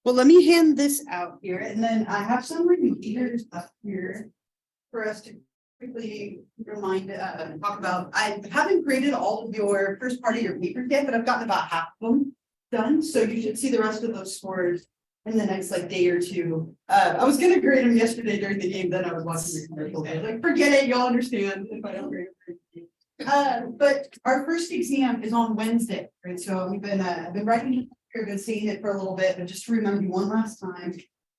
Well, let me hand this out here, and then I have some reminders up here for us to quickly talk about. I haven't graded all of your first part of your papers yet, but I've gotten about half of them done, so you should see the rest of those scores in the next day or two. I was gonna grade them yesterday during the game, then I was watching the commercial. I was like, forget it, you'll understand if I don't grade it. But our first exam is on Wednesday, right? So we've been I've been writing. I've been seeing it for a little bit, but just to remind you one last time,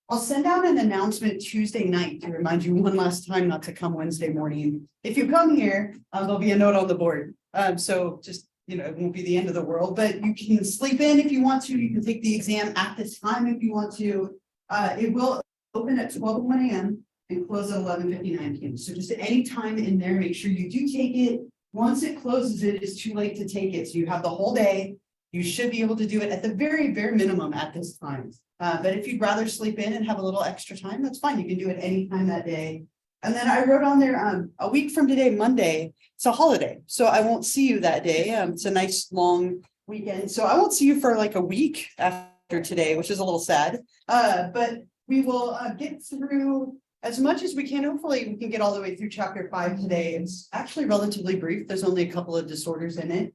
I'll send out an announcement Tuesday night to remind you one last time not to come Wednesday morning. If you come here, there'll be a note on the board. So just, it won't be the end of the world, but you can sleep in if you want to. You can take the exam at this time if you want to. It will open at 12:01 a.m. and close at 11:59 p.m. So just at any time in there, make sure you do take it. Once it closes, it is too late to take it. So you have the whole day. You should be able to do it at the very bare minimum at this time. But if you'd rather sleep in and have a little extra time, that's fine. You can do it any time that day. And then I wrote on there, a week from today, Monday, it's a holiday. So I won't see you that day. It's a nice long weekend. So I won't see you for like a week after today, which is a little sad. But we will get through as much as we can. Hopefully we can get all the way through chapter 5 today. It's actually relatively brief. There's only a couple of disorders in it.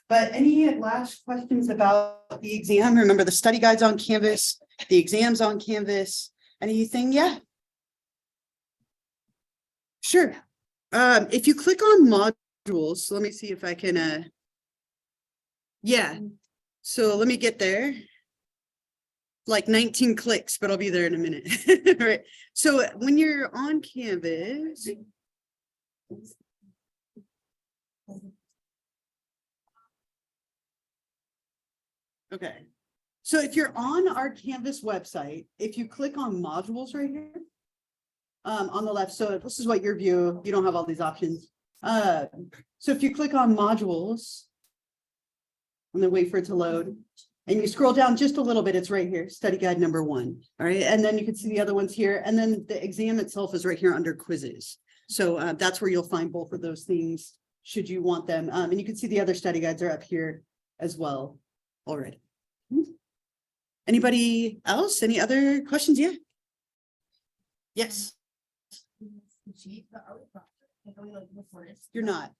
But any last questions about the exam? Remember, the study guide's on Canvas, the exam's on Canvas. Anything? Yeah. Sure. If you click on modules, let me see if I can, yeah. So let me get there. Like 19 clicks, but I'll be there in a minute. All right. So when you're on Canvas, okay. So if you're on our Canvas website, if you click on modules right here, on the left, so this is what your view, you don't have all these options. So if you click on modules, and then wait for it to load, and you scroll down just a little bit, it's right here, study guide number 1. All right, and then you can see the other ones here, and then the exam itself is right here under quizzes. So that's where you'll find both of those things, should you want them. And you can see the other study guides are up here as well already. Anybody else? Any other questions? Yeah. Yes. You're not.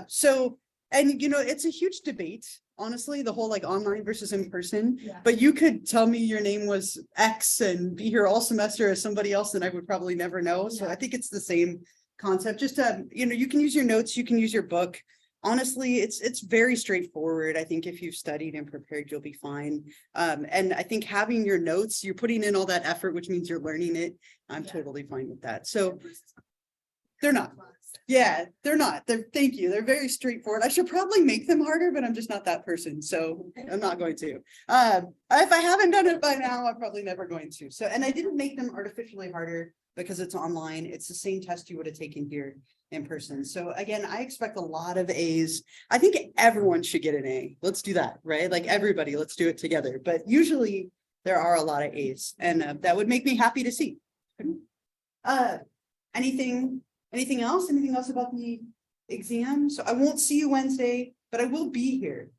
So, and it's a huge debate, honestly, the whole online versus in person. Yeah. But you could tell me your name was X and be here all semester as somebody else, and I would probably never know. Yeah. So I think it's the same concept. Just you can use your notes, you can use your book. Honestly, it's very straightforward. I think if you've studied and prepared, you'll be fine. And I think having your notes, you're putting in all that effort, which means you're learning it. I'm totally fine with that. So they're not. Yeah, they're not. Thank you. They're very straightforward. I should probably make them harder, but I'm just not that person. So I'm not going to. If I haven't done it by now, I'm probably never going to. So, and I didn't make them artificially harder because it's online. It's the same test you would have taken here in person. So again, I expect a lot of A's. I think everyone should get an A. Let's do that, right? Like everybody, let's do it together. But usually there are a lot of A's, and that would make me happy to see. Anything else? Anything else about the exam? So I won't see you Wednesday, but I will be here.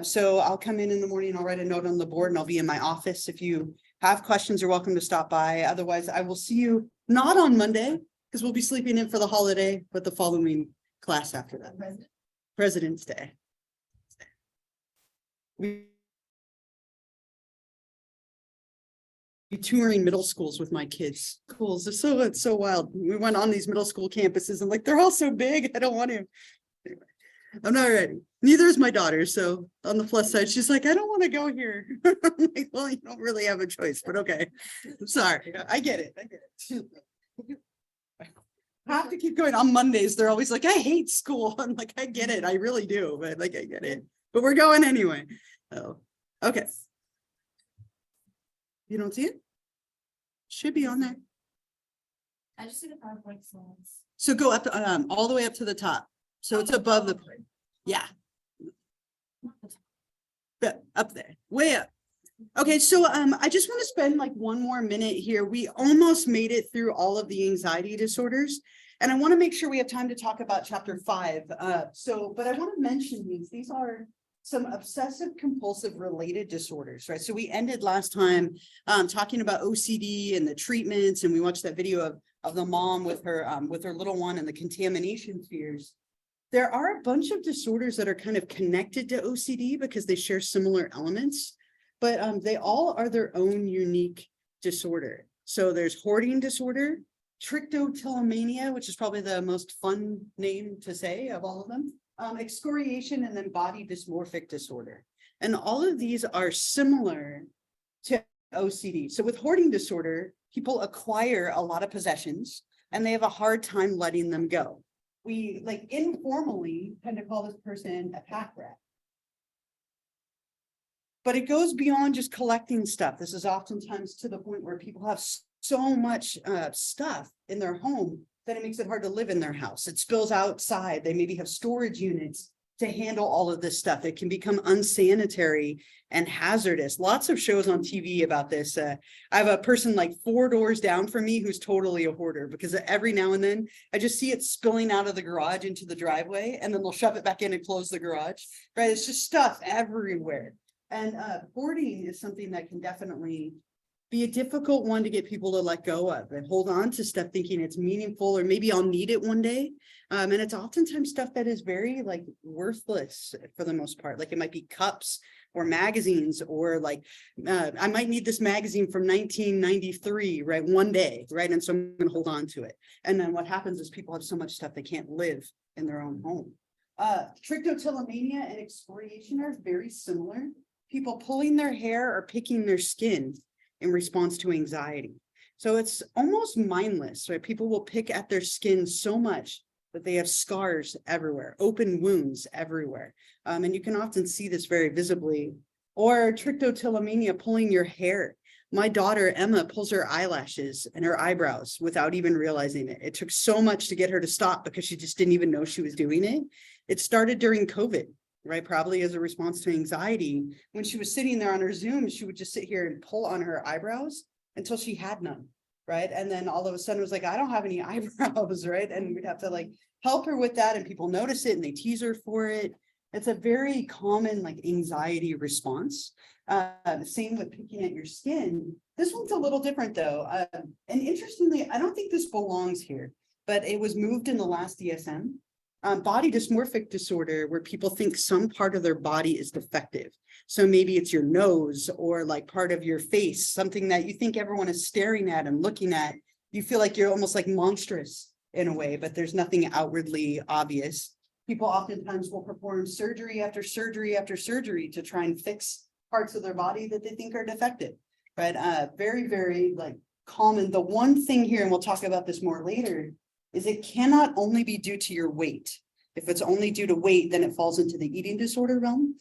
So I'll come in the morning, I'll write a note on the board, and I'll be in my office. If you have questions, you're welcome to stop by. Otherwise, I will see you not on Monday, because we'll be sleeping in for the holiday, but the following class after that. President's Day. We touring middle schools with my kids. Schools, it's so wild. We went on these middle school campuses and they're all so big. I don't want to. Anyway, I'm not ready. Neither is my daughter. So on the plus side, she's like, I don't want to go here. I'm like, well, you don't really have a choice, but okay. I'm sorry. I get it. I have to keep going. On Mondays, they're always like, I hate school. I'm like, I get it. I really do, but I get it. But we're going anyway. Oh, okay. You don't see it? Should be on there. I just see the PowerPoint slides. So go up all the way up to the top. So it's above the, yeah. But up there, way up. Okay, so I just want to spend one more minute here. We almost made it through all of the anxiety disorders, and I want to make sure we have time to talk about chapter 5. But I want to mention these. These are some obsessive compulsive related disorders, right? So we ended last time talking about OCD and the treatments, and we watched that video of the mom with her little one and the contamination fears. There are a bunch of disorders that are kind of connected to OCD because they share similar elements, but they all are their own unique disorder. So there's hoarding disorder, trichotillomania, which is probably the most fun name to say of all of them, excoriation, and then body dysmorphic disorder. And all of these are similar to OCD. So with hoarding disorder, people acquire a lot of possessions and they have a hard time letting them go. We like informally tend to call this person a pack rat. But it goes beyond just collecting stuff. This is oftentimes to the point where people have so much stuff in their home that it makes it hard to live in their house. It spills outside. They maybe have storage units to handle all of this stuff. It can become unsanitary and hazardous. Lots of shows on TV about this. I have a person like 4 doors down from me who's totally a hoarder, because every now and then I just see it spilling out of the garage into the driveway, and then they'll shove it back in and close the garage, right? It's just stuff everywhere. And hoarding is something that can definitely be a difficult one to get people to let go of and hold on to stuff thinking it's meaningful, or maybe I'll need it one day. And it's oftentimes stuff that is very like worthless for the most part. Like it might be cups or magazines, or like I might need this magazine from 1993, right? One day, right? And so I'm going to hold on to it. And then what happens is people have so much stuff they can't live in their own home. Trichotillomania and excoriation are very similar. People pulling their hair or picking their skin in response to anxiety. So it's almost mindless, right? People will pick at their skin so much that they have scars everywhere, open wounds everywhere. And you can often see this very visibly. Or trichotillomania, pulling your hair. My daughter, Emma, pulls her eyelashes and her eyebrows without even realizing it. It took so much to get her to stop because she just didn't even know she was doing it. It started during COVID, right? Probably as a response to anxiety. When she was sitting there on her Zoom, she would just sit here and pull on her eyebrows until she had none, right? And then all of a sudden it was like, I don't have any eyebrows, right? And we'd have to like help her with that, and people notice it and they tease her for it. It's a very common like anxiety response. Same with picking at your skin. This one's a little different though. And interestingly, I don't think this belongs here, but it was moved in the last DSM. Body dysmorphic disorder, where people think some part of their body is defective. So maybe it's your nose or like part of your face, something that you think everyone is staring at and looking at. You feel like you're almost like monstrous in a way, but there's nothing outwardly obvious. People oftentimes will perform surgery after surgery after surgery to try and fix parts of their body that they think are defective, right? Very, very like common. The one thing here, and we'll talk about this more later, is it cannot only be due to your weight. If it's only due to weight, then it falls into the eating disorder realm,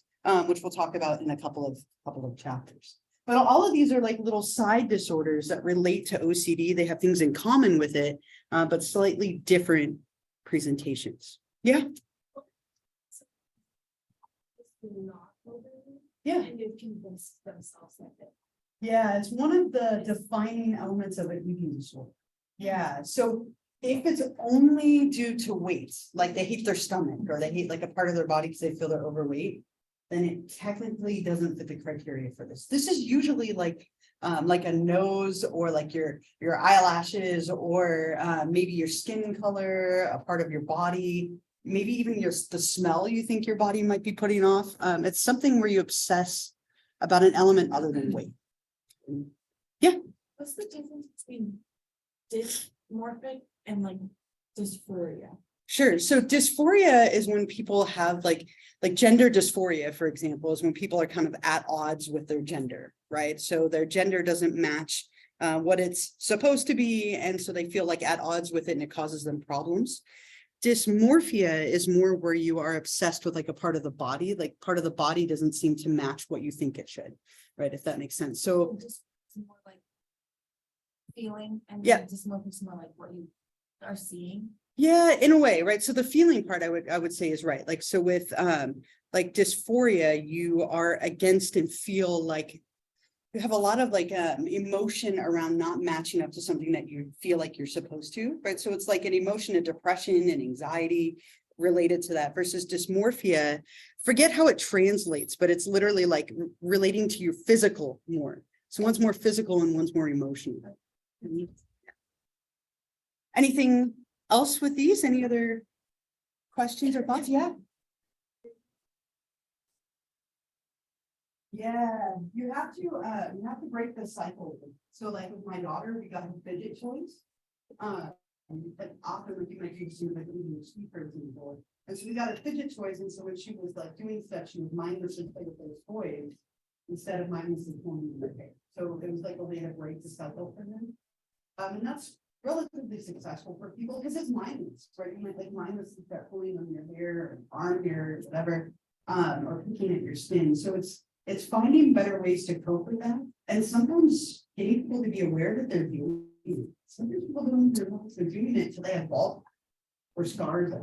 which we'll talk about in a couple of chapters. But all of these are like little side disorders that relate to OCD. They have things in common with it, but slightly different presentations. Yeah. Yeah. And they've convinced themselves of it. Yeah, it's one of the defining elements of an eating disorder. Yeah, so if it's only due to weight, like they hate their stomach or they hate like a part of their body because they feel they're overweight, then it technically doesn't fit the criteria for this. This is usually like a nose, or like your eyelashes, or maybe your skin color, a part of your body, maybe even the smell you think your body might be putting off. It's something where you obsess about an element other than weight. Yeah. What's the difference between dysmorphic and like dysphoria? Sure. So dysphoria is when people have like gender dysphoria, for example, is when people are kind of at odds with their gender, right? So their gender doesn't match what it's supposed to be. And so they feel like at odds with it, and it causes them problems. Dysmorphia is more where you are obsessed with like a part of the body, like part of the body doesn't seem to match what you think it should, right? If that makes sense. So Just more like feeling, and yeah, dysmorphic is more like what you are seeing. yeah, in a way, right? So the feeling part I would say is right. Like, so with like dysphoria, you are against and feel like you have a lot of like emotion around not matching up to something that you feel like you're supposed to, right? So it's like an emotion of depression and anxiety related to that, versus dysmorphia forget how it translates, but it's literally like relating to your physical more. So one's more physical and one's more emotional. Anything else with these? Any other questions or thoughts? Yeah. Yeah, you have to break the cycle. So like with my daughter, we got her fidget toys. And often when you might use like speakers and board. And so we got a fidget toys, and so when she was like doing stuff, she was mindlessly playing with those toys instead of mindlessly pulling in her hair. So it was like a way to break the cycle for them. And that's relatively successful for people because it's mindless, right? You might like mindlessly start pulling on your hair or arm hair or whatever, or picking at your skin. So it's finding better ways to cope with that. And sometimes getting people to be aware that they're doing it. Sometimes people don't even realize they're doing it until they have bald or scars.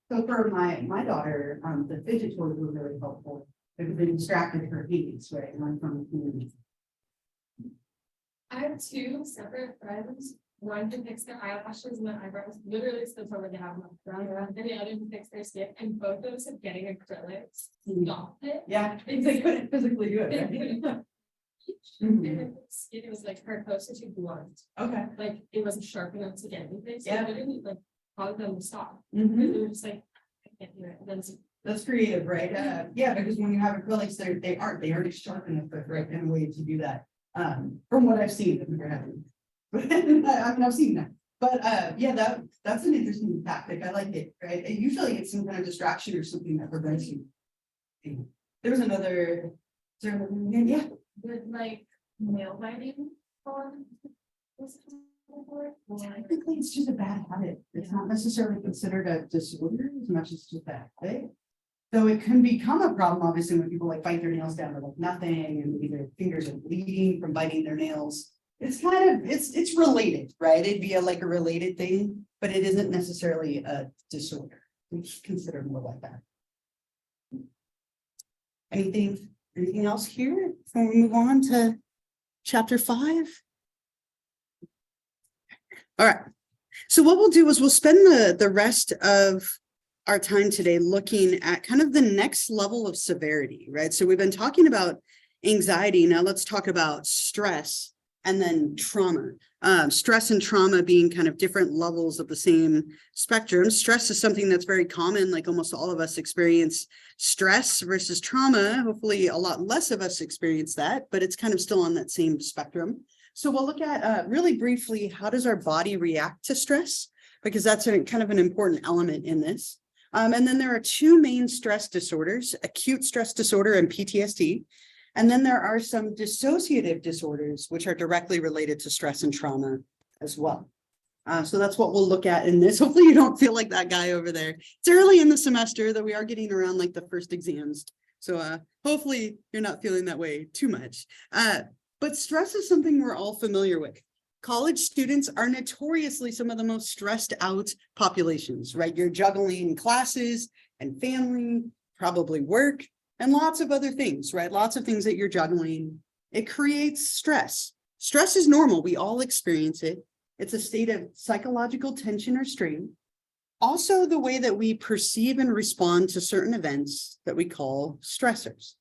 So for my daughter, the fidget toys were really helpful because they distracted her needs, right? And I'm from the community. I have two separate friends. One who fixed their eyelashes and their eyebrows, literally still over they have them around, and the other who fixed their skin, and both of us are getting acrylics. Stopped it. Yeah, they couldn't physically do it, They right? couldn't. Mhm. And the skin was like her closer to blunt, Okay. like it wasn't sharp enough to get anything. So Yeah. it literally like caused them to stop. Mhm. They were just like, I can't do it. And then it's That's creative, right? Yeah, because when you have acrylics, they aren't sharp enough, but right in a way to do that. From what I've seen, I've never had it. But I mean, I've seen that. But yeah, that's an interesting tactic. I like it, right? And usually it's some kind of distraction or something that prevents you. There was another, yeah. with like nail biting on. Technically, it's just a bad habit. It's not necessarily considered a disorder as much as just a habit. So it can become a problem, obviously, when people like bite their nails down to like nothing and maybe their fingers are bleeding from biting their nails. It's kind of, it's related, right? It'd be like a related thing, but it isn't necessarily a disorder. It's considered more like that. Anything else here before we move on to chapter 5? All right. So what we'll do is we'll spend the rest of our time today looking at kind of the next level of severity, right? So we've been talking about anxiety. Now let's talk about stress and then trauma. Stress and trauma being kind of different levels of the same spectrum. Stress is something that's very common, like almost all of us experience stress versus trauma. Hopefully a lot less of us experience that, but it's kind of still on that same spectrum. So we'll look at really briefly, how does our body react to stress? Because that's kind of an important element in this. And then there are two main stress disorders, acute stress disorder and PTSD. And then there are some dissociative disorders, which are directly related to stress and trauma as well. So that's what we'll look at in this. Hopefully you don't feel like that guy over there. It's early in the semester, though we are getting around like the first exams. So hopefully you're not feeling that way too much. But stress is something we're all familiar with. College students are notoriously some of the most stressed out populations, right? You're juggling classes and family, probably work, and lots of other things, right? Lots of things that you're juggling. It creates stress. Stress is normal. We all experience it. It's a state of psychological tension or strain. Also, the way that we perceive and respond to certain events that we call stressors.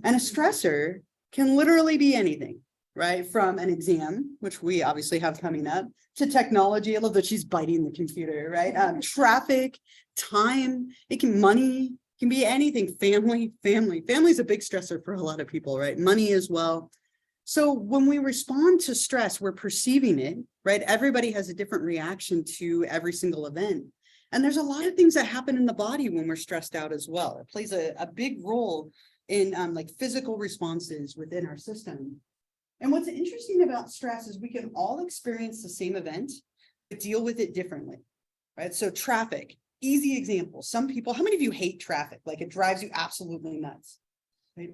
And a stressor can literally be anything, right? From an exam, which we obviously have coming up, to technology. I love that she's biting the computer, right? Traffic, time, money, can be anything. Family is a big stressor for a lot of people, right? Money as well. So when we respond to stress, we're perceiving it, right? Everybody has a different reaction to every single event. And there's a lot of things that happen in the body when we're stressed out as well. It plays a big role in like physical responses within our system. And what's interesting about stress is we can all experience the same event, but deal with it differently, right? So traffic, easy example. Some people, how many of you hate traffic? Like it drives you absolutely nuts, right?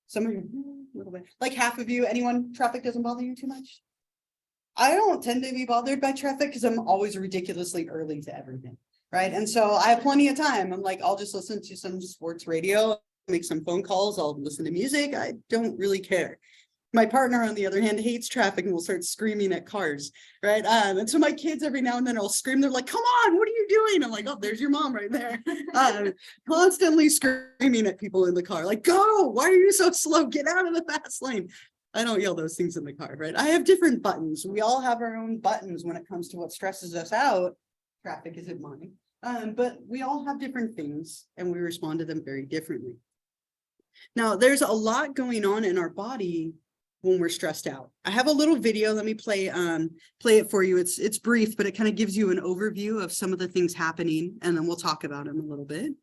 Some of you, a little bit. Like half of you, anyone, traffic doesn't bother you too much? I don't tend to be bothered by traffic because I'm always ridiculously early to everything, right? And so I have plenty of time. I'm like, I'll just listen to some sports radio, make some phone calls, I'll listen to music. I don't really care. My partner, on the other hand, hates traffic and will start screaming at cars, right? And so my kids every now and then will scream. They're like, "Come on, what are you doing?" I'm like, "Oh, there's your mom right there." Constantly screaming at people in the car, like, "Go! Why are you so slow? Get out of the fast lane." I don't yell those things in the car, right? I have different buttons. We all have our own buttons when it comes to what stresses us out. Traffic isn't mine, but we all have different things and we respond to them very differently. Now, there's a lot going on in our body when we're stressed out. I have a little video. Let me play it for you. It's brief, but it kind of gives you an overview of some of the things happening, and then we'll talk about them a little bit.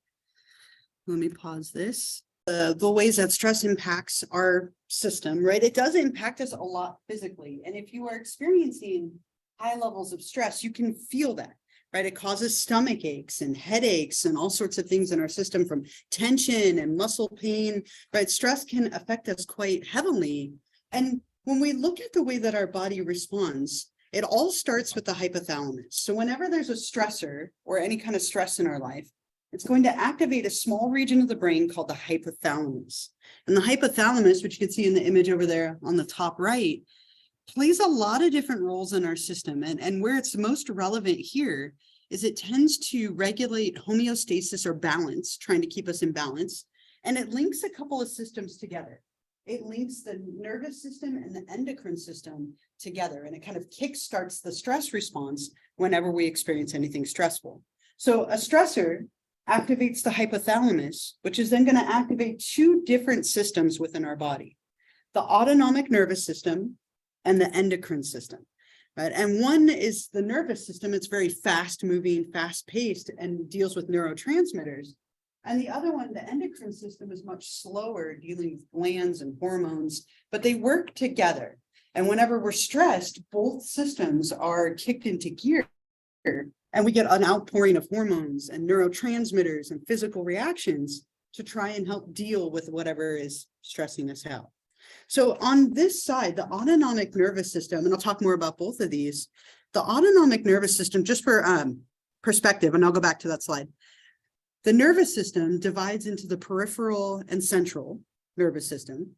Let me pause this. The ways that stress impacts our system, right? It does impact us a lot physically. And if you are experiencing high levels of stress, you can feel that, right? It causes stomach aches and headaches and all sorts of things in our system, from tension and muscle pain, right? Stress can affect us quite heavily. And when we look at the way that our body responds, it all starts with the hypothalamus. So whenever there's a stressor or any kind of stress in our life, it's going to activate a small region of the brain called the hypothalamus. And the hypothalamus, which you can see in the image over there on the top right, plays a lot of different roles in our system. And where it's most relevant here is it tends to regulate homeostasis or balance, trying to keep us in balance. And it links a couple of systems together. It links the nervous system and the endocrine system together, and it kind of kickstarts the stress response whenever we experience anything stressful. So a stressor activates the hypothalamus, which is then going to activate two different systems within our body: the autonomic nervous system and the endocrine system. Right? And one is the nervous system. It's very fast moving, fast paced, and deals with neurotransmitters. And the other one, the endocrine system, is much slower, dealing with glands and hormones, but they work together. And whenever we're stressed, both systems are kicked into gear, and we get an outpouring of hormones and neurotransmitters and physical reactions to try and help deal with whatever is stressing us out. So on this side, the autonomic nervous system, and I'll talk more about both of these, the autonomic nervous system, just for perspective, and I'll go back to that slide. The nervous system divides into the peripheral and central nervous system.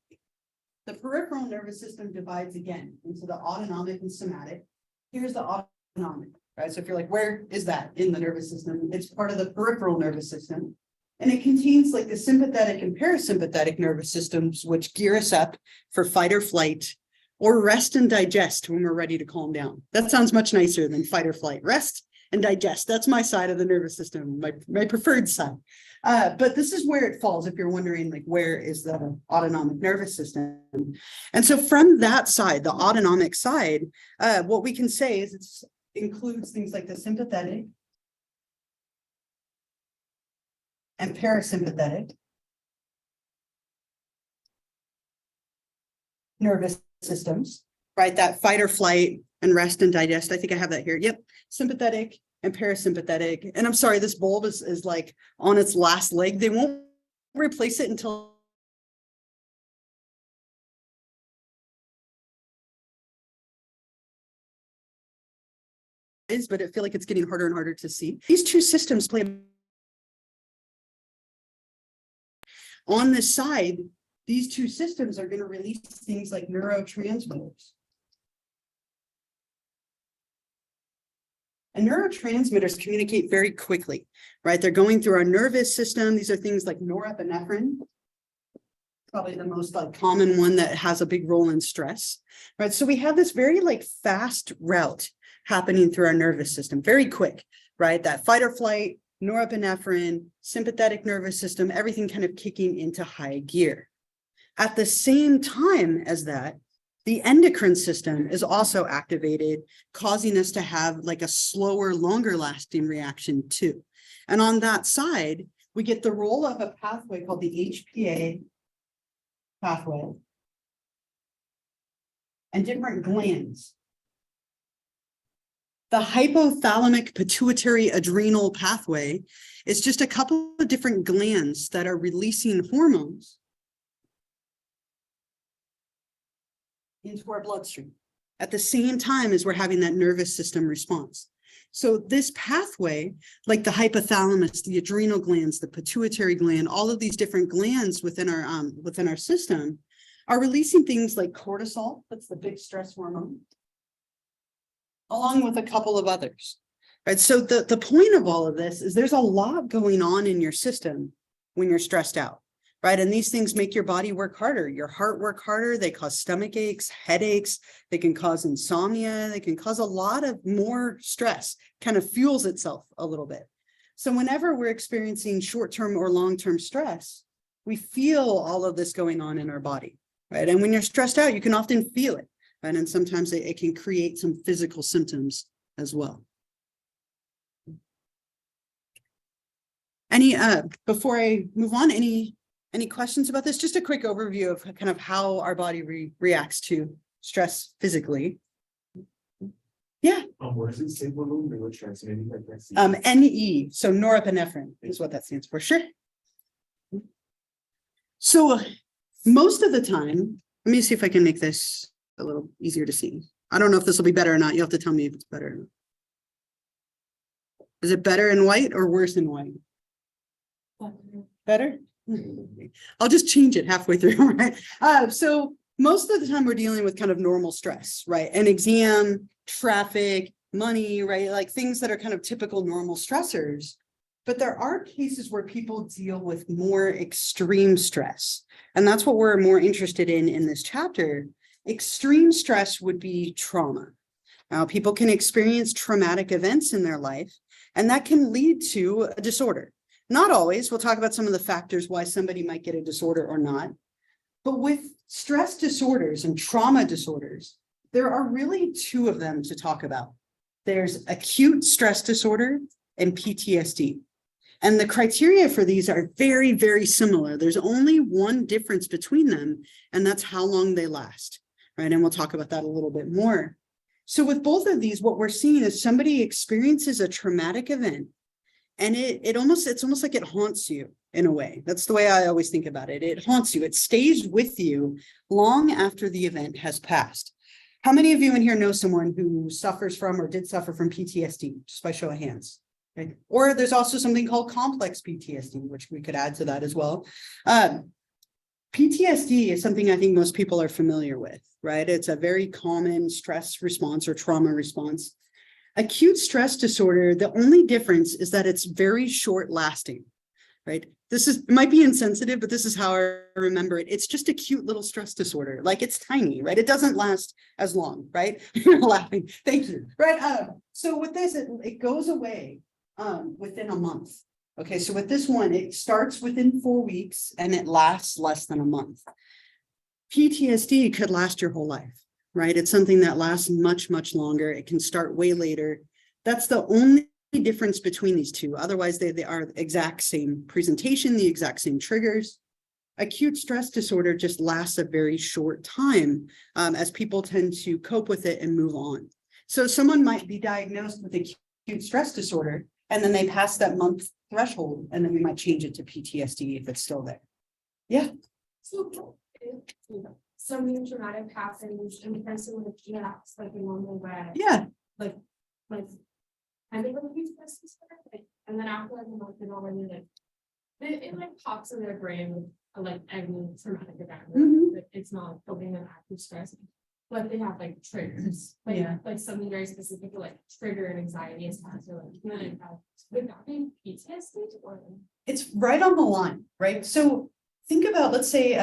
The peripheral nervous system divides again into the autonomic and somatic. Here's the autonomic, right? So if you're like, where is that in the nervous system? It's part of the peripheral nervous system. And it contains like the sympathetic and parasympathetic nervous systems, which gear us up for fight or flight, or rest and digest when we're ready to calm down. That sounds much nicer than fight or flight. Rest and digest. That's my side of the nervous system, my preferred side. But this is where it falls, if you're wondering, like, where is the autonomic nervous system? And so from that side, the autonomic side, what we can say is it includes things like the sympathetic and parasympathetic nervous systems, right? That fight or flight and rest and digest. I think I have that here. Yep. Sympathetic and parasympathetic. And I'm sorry, this bulb is like on its last leg. They won't replace it until but I feel like it's getting harder and harder to see. These two systems play on this side. These two systems are going to release things like neurotransmitters. And neurotransmitters communicate very quickly, right? They're going through our nervous system. These are things like norepinephrine, probably the most common one that has a big role in stress, right? So we have this very fast route happening through our nervous system, very quick, right? That fight or flight, norepinephrine, sympathetic nervous system, everything kind of kicking into high gear. At the same time as that, the endocrine system is also activated, causing us to have a slower, longer lasting reaction too. And on that side, we get the role of a pathway called the HPA pathway and different glands. The hypothalamic pituitary adrenal pathway is just a couple of different glands that are releasing hormones into our bloodstream at the same time as we're having that nervous system response. So this pathway, like the hypothalamus, the adrenal glands, the pituitary gland, all of these different glands within our system are releasing things like cortisol, that's the big stress hormone, along with a couple of others. Right. So the point of all of this is there's a lot going on in your system when you're stressed out. Right. And these things make your body work harder, your heart work harder. They cause stomach aches, headaches. They can cause insomnia. They can cause a lot of more stress, kind of fuels itself a little bit. So whenever we're experiencing short-term or long-term stress, we feel all of this going on in our body. Right. And when you're stressed out, you can often feel it. Right. And sometimes it can create some physical symptoms as well. Before I move on, any questions about this? Just a quick overview of kind of how our body reacts to stress physically. Yeah. What does it say balloon neurotransmitting? Like that's NE, so norepinephrine is what that stands for. Sure. So most of the time, let me see if I can make this a little easier to see. I don't know if this will be better or not. You'll have to tell me if it's better or not. Is it better in white or worse in white? Better? I'll just change it halfway through, right? So most of the time we're dealing with kind of normal stress, right? An exam, traffic, money, right? Like things that are kind of typical normal stressors. But there are cases where people deal with more extreme stress. And that's what we're more interested in this chapter. Extreme stress would be trauma. Now, people can experience traumatic events in their life, and that can lead to a disorder. Not always. We'll talk about some of the factors why somebody might get a disorder or not. But with stress disorders and trauma disorders, there are really two of them to talk about. There's acute stress disorder and PTSD. And the criteria for these are very, very similar. There's only one difference between them, and that's how long they last. Right? And we'll talk about that a little bit more. So with both of these, what we're seeing is somebody experiences a traumatic event. And it's almost like it haunts you in a way. That's the way I always think about it. It haunts you. It stays with you long after the event has passed. How many of you in here know someone who suffers from or did suffer from PTSD, just by show of hands? Okay. Or there's also something called complex PTSD, which we could add to that as well. PTSD is something I think most people are familiar with, right? It's a very common stress response or trauma response. Acute stress disorder, the only difference is that it's very short lasting, right? It might be insensitive, but this is how I remember it. It's just a cute little stress disorder. Like it's tiny, right? It doesn't last as long, right? You're laughing. Thank you. Right. So with this, it goes away within a month. Okay. So with this one, it starts within 4 weeks and it lasts less than a month. PTSD could last your whole life. Right? It's something that lasts much, much longer. It can start way later. That's the only difference between these two. Otherwise, they are the exact same presentation, the exact same triggers. Acute stress disorder just lasts a very short time as people tend to cope with it and move on. So someone might be diagnosed with acute stress disorder, and then they pass that month threshold, and then we might change it to PTSD if it's still there. Yeah. So something traumatic happens and the person like reacts like a normal way. Yeah. Like I think when we stress disorder, and then after like a month and already like it like pops in their brain with like any traumatic event. Mhm. Like, it's not coping with active stress, but they have like triggers. Like, Yeah. like something very specific to like trigger and anxiety attacks or like would that be PTSD or It's right on the line, right? So think about, let's say,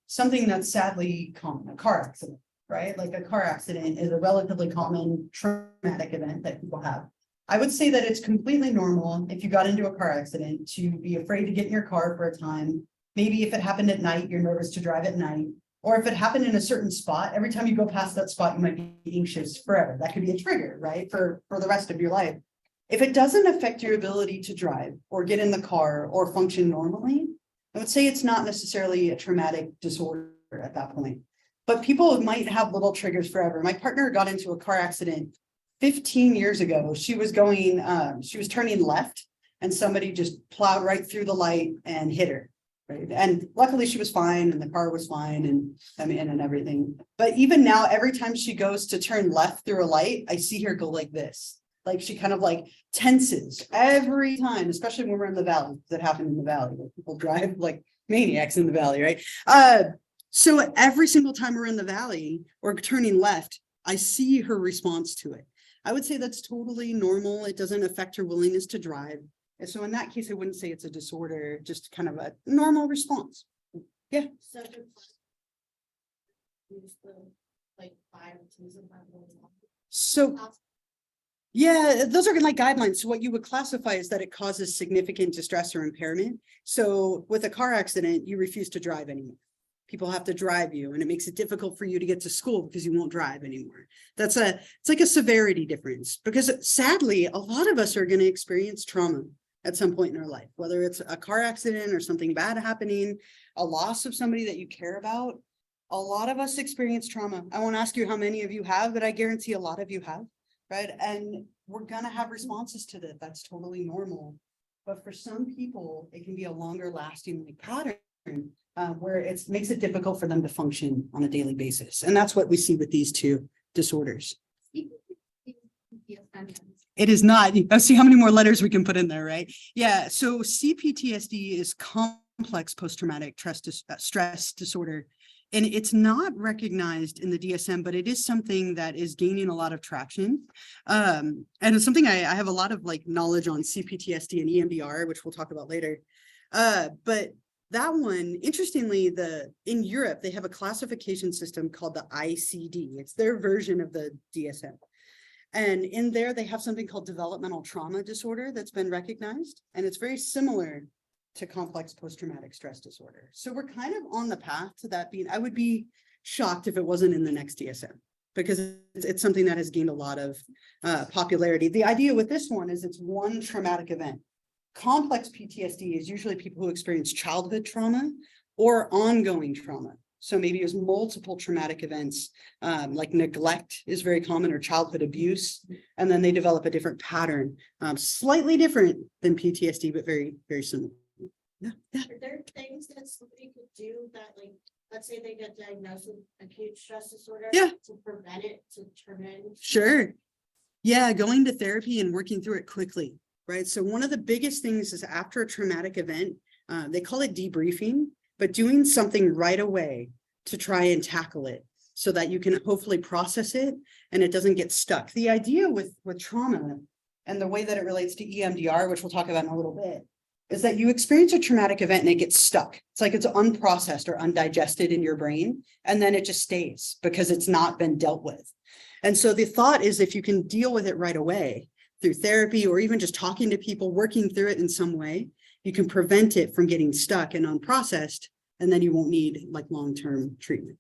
something that's sadly common, a car accident, right? Like a car accident is a relatively common traumatic event that people have. I would say that it's completely normal if you got into a car accident to be afraid to get in your car for a time. Maybe if it happened at night, you're nervous to drive at night. Or if it happened in a certain spot, every time you go past that spot, you might be anxious forever. That could be a trigger, right? For the rest of your life. If it doesn't affect your ability to drive or get in the car or function normally, I would say it's not necessarily a traumatic disorder at that point, but people might have little triggers forever. My partner got into a car accident 15 years ago. She was turning left and somebody just plowed right through the light and hit her. Right. And luckily she was fine and the car was fine and everything. But even now, every time she goes to turn left through a light, I see her go like this. Like she kind of like tenses every time, especially when we're in the valley. That happened in the valley where people drive like maniacs in the valley, right? So every single time we're in the valley or turning left, I see her response to it. I would say that's totally normal. It doesn't affect her willingness to drive. And so in that case, I wouldn't say it's a disorder, just kind of a normal response. Yeah. So yeah, those are like guidelines. So what you would classify is that it causes significant distress or impairment. So with a car accident, you refuse to drive anymore. People have to drive you, and it makes it difficult for you to get to school because you won't drive anymore. It's like a severity difference, because sadly, a lot of us are going to experience trauma at some point in our life, whether it's a car accident or something bad happening, a loss of somebody that you care about. A lot of us experience trauma. I won't ask you how many of you have, but I guarantee a lot of you have, right? And we're going to have responses to that. That's totally normal. But for some people, it can be a longer lasting like pattern where it makes it difficult for them to function on a daily basis. And that's what we see with these two disorders. It is not. Let's see how many more letters we can put in there, right? Yeah. So CPTSD is complex post-traumatic stress disorder. And it's not recognized in the DSM, but it is something that is gaining a lot of traction. And it's something I have a lot of like knowledge on CPTSD and EMDR, which we'll talk about later. But that one, interestingly, in Europe, they have a classification system called the ICD. It's their version of the DSM. And in there, they have something called developmental trauma disorder that's been recognized. And it's very similar to complex post-traumatic stress disorder. So we're kind of on the path to that being, I would be shocked if it wasn't in the next DSM, because it's something that has gained a lot of popularity. The idea with this one is it's one traumatic event. Complex PTSD is usually people who experience childhood trauma or ongoing trauma. So maybe there's multiple traumatic events, like neglect is very common, or childhood abuse, and then they develop a different pattern, slightly different than PTSD, but very, very similar. Yeah. Are there things that somebody could do that, like, let's say they get diagnosed with acute stress disorder? Yeah. To prevent it to turn into? Sure. Yeah, going to therapy and working through it quickly, right? So one of the biggest things is after a traumatic event, they call it debriefing, but doing something right away to try and tackle it so that you can hopefully process it and it doesn't get stuck. The idea with trauma and the way that it relates to EMDR, which we'll talk about in a little bit, is that you experience a traumatic event and it gets stuck. It's like it's unprocessed or undigested in your brain, and then it just stays because it's not been dealt with. And so the thought is, if you can deal with it right away through therapy or even just talking to people, working through it in some way, you can prevent it from getting stuck and unprocessed, and then you won't need like long-term treatment.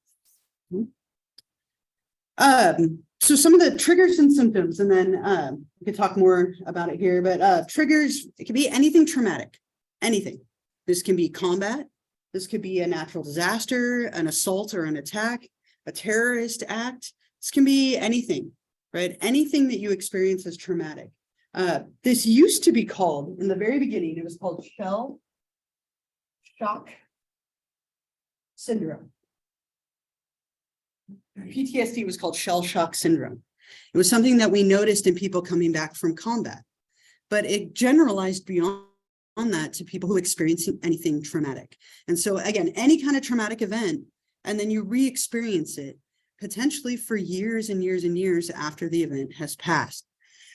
So some of the triggers and symptoms, and then we could talk more about it here, but triggers, it can be anything traumatic, anything. This can be combat. This could be a natural disaster, an assault or an attack, a terrorist act. This can be anything, right? Anything that you experience as traumatic. This used to be called, in the very beginning, it was called shell shock syndrome. PTSD was called shell shock syndrome. It was something that we noticed in people coming back from combat, but it generalized beyond that to people who experience anything traumatic. And so again, any kind of traumatic event, and then you re-experience it potentially for years and years and years after the event has passed.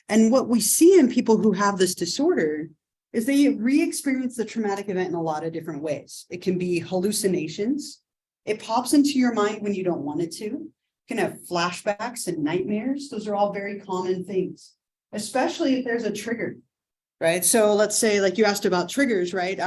And what we see in people who have this disorder is they re-experience the traumatic event in a lot of different ways. It can be hallucinations. It pops into your mind when you don't want it to. You can have flashbacks and nightmares. Those are all very common things, especially if there's a trigger, right? So let's say, like you asked about triggers, right?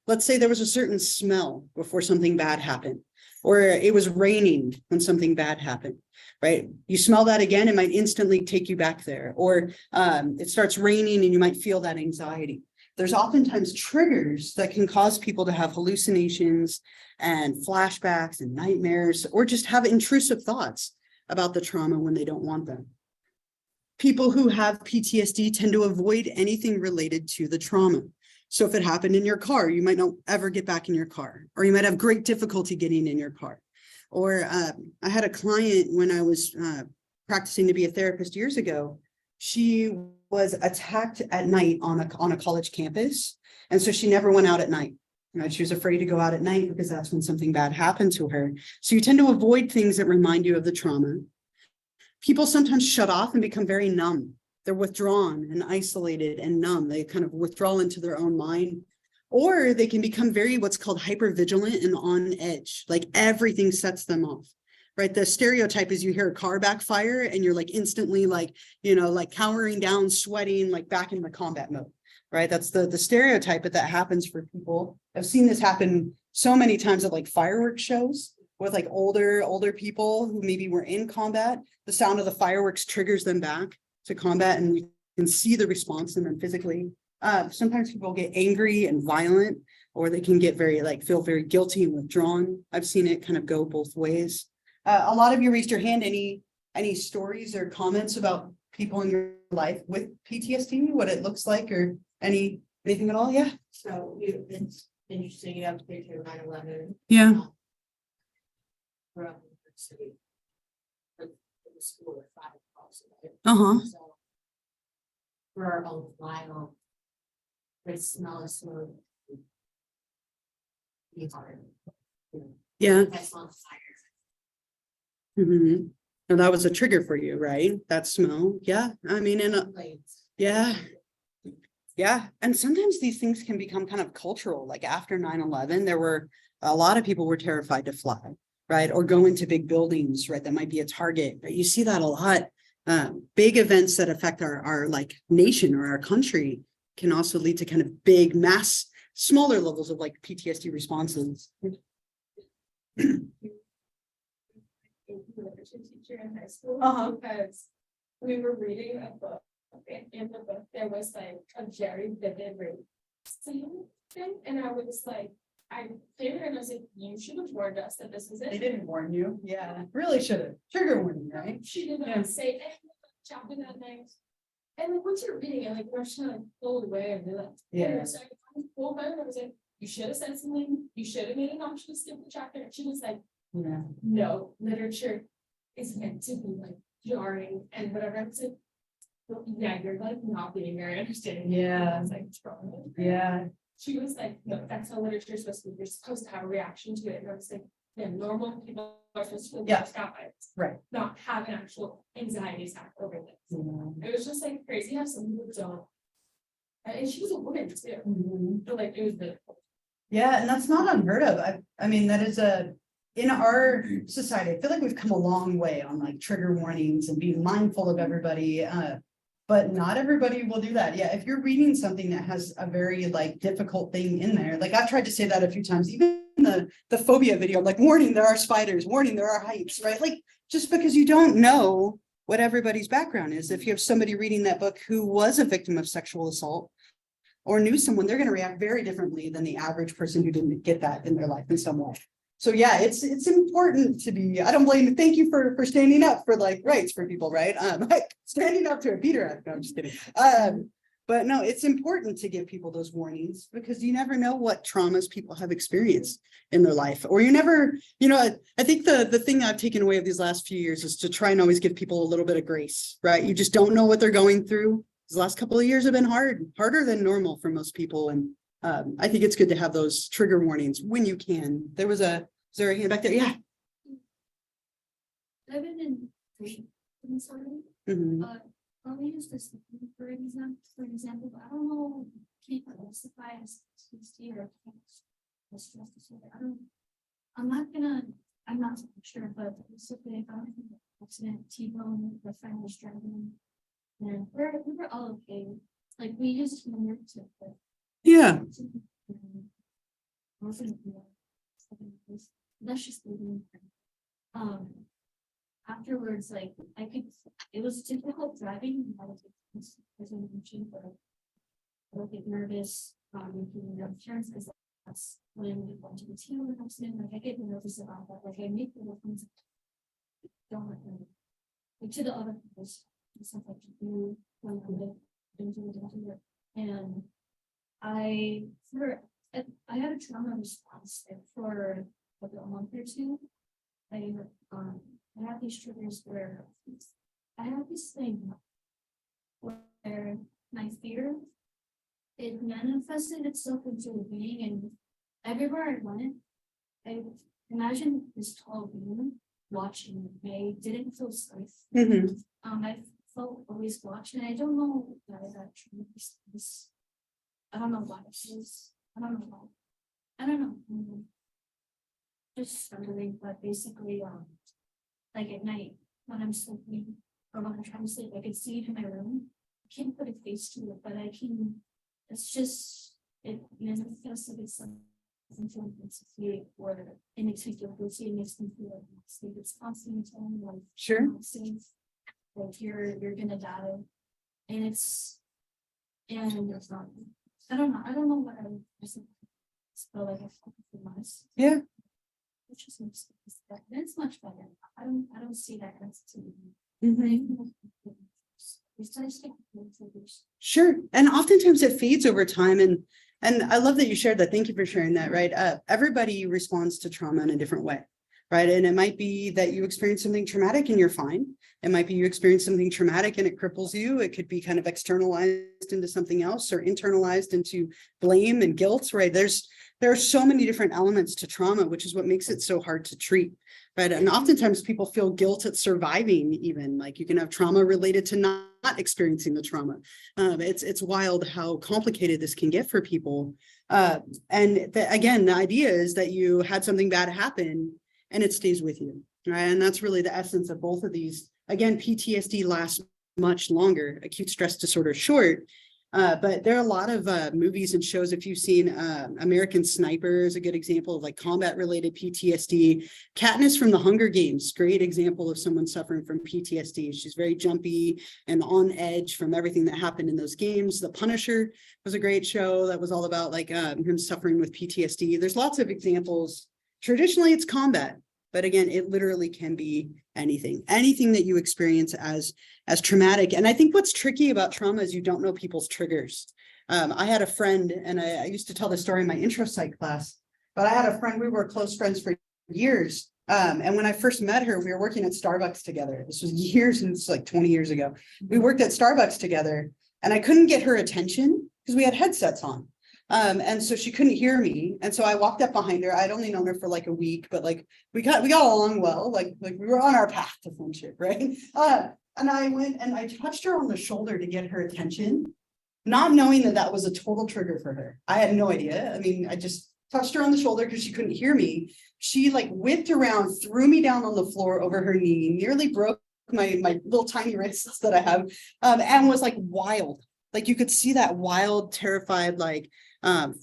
Let's say there was a certain smell before something bad happened, or it was raining when something bad happened, right? You smell that again, it might instantly take you back there. Or it starts raining and you might feel that anxiety. There's oftentimes triggers that can cause people to have hallucinations and flashbacks and nightmares, or just have intrusive thoughts about the trauma when they don't want them. People who have PTSD tend to avoid anything related to the trauma. So if it happened in your car, you might not ever get back in your car, or you might have great difficulty getting in your car. Or I had a client when I was practicing to be a therapist years ago. She was attacked at night on a college campus. And so she never went out at night. Right? She was afraid to go out at night because that's when something bad happened to her. So you tend to avoid things that remind you of the trauma. People sometimes shut off and become very numb. They're withdrawn and isolated and numb. They kind of withdraw into their own mind. Or they can become very what's called hypervigilant and on edge. Like everything sets them off. Right. The stereotype is you hear a car backfire and you're like instantly like, like cowering down, sweating, like back in the combat mode. Right. That's the stereotype that happens for people. I've seen this happen so many times at like fireworks shows with like older people who maybe were in combat. The sound of the fireworks triggers them back to combat, and you can see the response in them physically. Sometimes people get angry and violent, or they can get feel very guilty and withdrawn. I've seen it kind of go both ways. A lot of you raised your hand. Any stories or comments about people in your life with PTSD, what it looks like, or anything at all? Yeah. So it's interesting, you have to picture 9/11. Yeah. From New York City. But it was school at 5 o'clock. Uh-huh. So for a while, the smell of smoke. Be hard. Yeah. I smell fire. Mm-hmm. And that was a trigger for you, right? That smell. Yeah. I mean, yeah. Yeah. And sometimes these things can become kind of cultural. Like after 9/11, there were a lot of people were terrified to fly, right? Or go into big buildings, right? That might be a target. Right? You see that a lot. Big events that affect our like nation or our country can also lead to kind of big mass, smaller levels of like PTSD responses. Literature teacher in high school Uh-huh. because we were reading a book, and in the book there was like a very vivid rape scene thing, and I was like, I came here and I was like, you should have warned us that this was it. They didn't warn you. Yeah, really should have. Trigger warning, right? She did not Yeah. say anything about the chapter that night. And like once you're reading it, like we're just kind of like pulled away and you're like, Yeah. So I pulled her and I was like, you should have said something, you should have made an option to skip the chapter. And she was like, Yeah. no, literature is meant to be like jarring and whatever. I was like, well, yeah, you're like not being very understanding. Yeah. I was like, trauma. Yeah. She was like, no, that's how literature is supposed to be. You're supposed to have a reaction to it. And I was like, yeah, normal people are supposed to feel Yeah. left out by it. Right. Not have an actual anxiety attack over this. It was just like crazy how some people don't. And she was a woman too. Mhm. But like it was the Yeah, and that's not unheard of. I mean, that is in our society, I feel like we've come a long way on like trigger warnings and being mindful of everybody. But not everybody will do that. Yeah, if you're reading something that has a very like difficult thing in there, like I've tried to say that a few times, even the phobia video, like warning, there are spiders, warning, there are heights, right? Like just because you don't know what everybody's background is. If you have somebody reading that book who was a victim of sexual assault or knew someone, they're going to react very differently than the average person who didn't get that in their life in some way. So yeah, it's important to be, I don't blame you. Thank you for standing up for like rights for people, right? Like standing up to a Peter Act. No, I'm just kidding. But no, it's important to give people those warnings because you never know what traumas people have experienced in their life. Or you never, I think the thing I've taken away of these last few years is to try and always give people a little bit of grace, right? You just don't know what they're going through. These last couple of years have been harder than normal for most people. And I think it's good to have those trigger warnings when you can. Is there a hand back there? Yeah. I've been in three Minnesota. Mhm. I'll use this for example, but I don't know, can't classify as PTSD or stress disorder. I'm not sure, but basically if I was in an accident, T-bone, my friend was driving, and we were all okay. Like we used humor to Yeah. that's just leaving. Afterwards, like it was difficult driving. As I mentioned, but I would get nervous, making the turns because that's when we went to the team accident. Like I get nervous about that. Like I make little things don't let them like to the other people stuff like you do when I'm into the and I had a trauma response for like a month or two. I had these triggers where I had this thing where my fear, it manifested itself into a being, and everywhere I went, I imagine this tall woman watching. I didn't feel safe. Mhm. I felt always watching. I don't know why that this. I don't know why it is. I don't know why. I don't know. Just struggling, but basically, like at night when I'm sleeping or when I'm trying to sleep, I can see it in my room. I can't put a face to it, but I can. It's just it. It feels like it's something to insecure, or it makes me feel guilty. It makes me feel like sleep. It's constantly telling me like Sure. safe, like you're gonna die, and it's and it's not. I don't know. I don't know what I just feel like I feel nice. Yeah. Which is it's much better. I don't see that as to Mhm. it's nice. Sure. And oftentimes it fades over time. And I love that you shared that. Thank you for sharing that, right? Everybody responds to trauma in a different way, right? And it might be that you experience something traumatic and you're fine. It might be you experience something traumatic and it cripples you. It could be kind of externalized into something else or internalized into blame and guilt, right? There are so many different elements to trauma, which is what makes it so hard to treat, right? And oftentimes people feel guilt at surviving, even like you can have trauma related to not experiencing the trauma. It's wild how complicated this can get for people. Again, the idea is that you had something bad happen and it stays with you, right? And that's really the essence of both of these. Again, PTSD lasts much longer, acute stress disorder short. But there are a lot of movies and shows. If you've seen American Sniper is a good example of like combat related PTSD. Katniss from the Hunger Games, great example of someone suffering from PTSD. She's very jumpy and on edge from everything that happened in those games. The Punisher was a great show that was all about like him suffering with PTSD. There's lots of examples. Traditionally, it's combat. But again, it literally can be anything that you experience as traumatic. And I think what's tricky about trauma is you don't know people's triggers. I had a friend, and I used to tell the story in my intro psych class, but I had a friend, we were close friends for years. And when I first met her, we were working at Starbucks together. This was years, and it's like 20 years ago. We worked at Starbucks together, and I couldn't get her attention because we had headsets on. And so she couldn't hear me. And so I walked up behind her. I'd only known her for like a week, but like we got along well, like we were on our path to friendship, right? And I went and I touched her on the shoulder to get her attention, not knowing that that was a total trigger for her. I had no idea. I mean, I just touched her on the shoulder because she couldn't hear me. She like whipped around, threw me down on the floor over her knee, nearly broke my little tiny wrists that I have, and was like wild. Like you could see that wild, terrified, like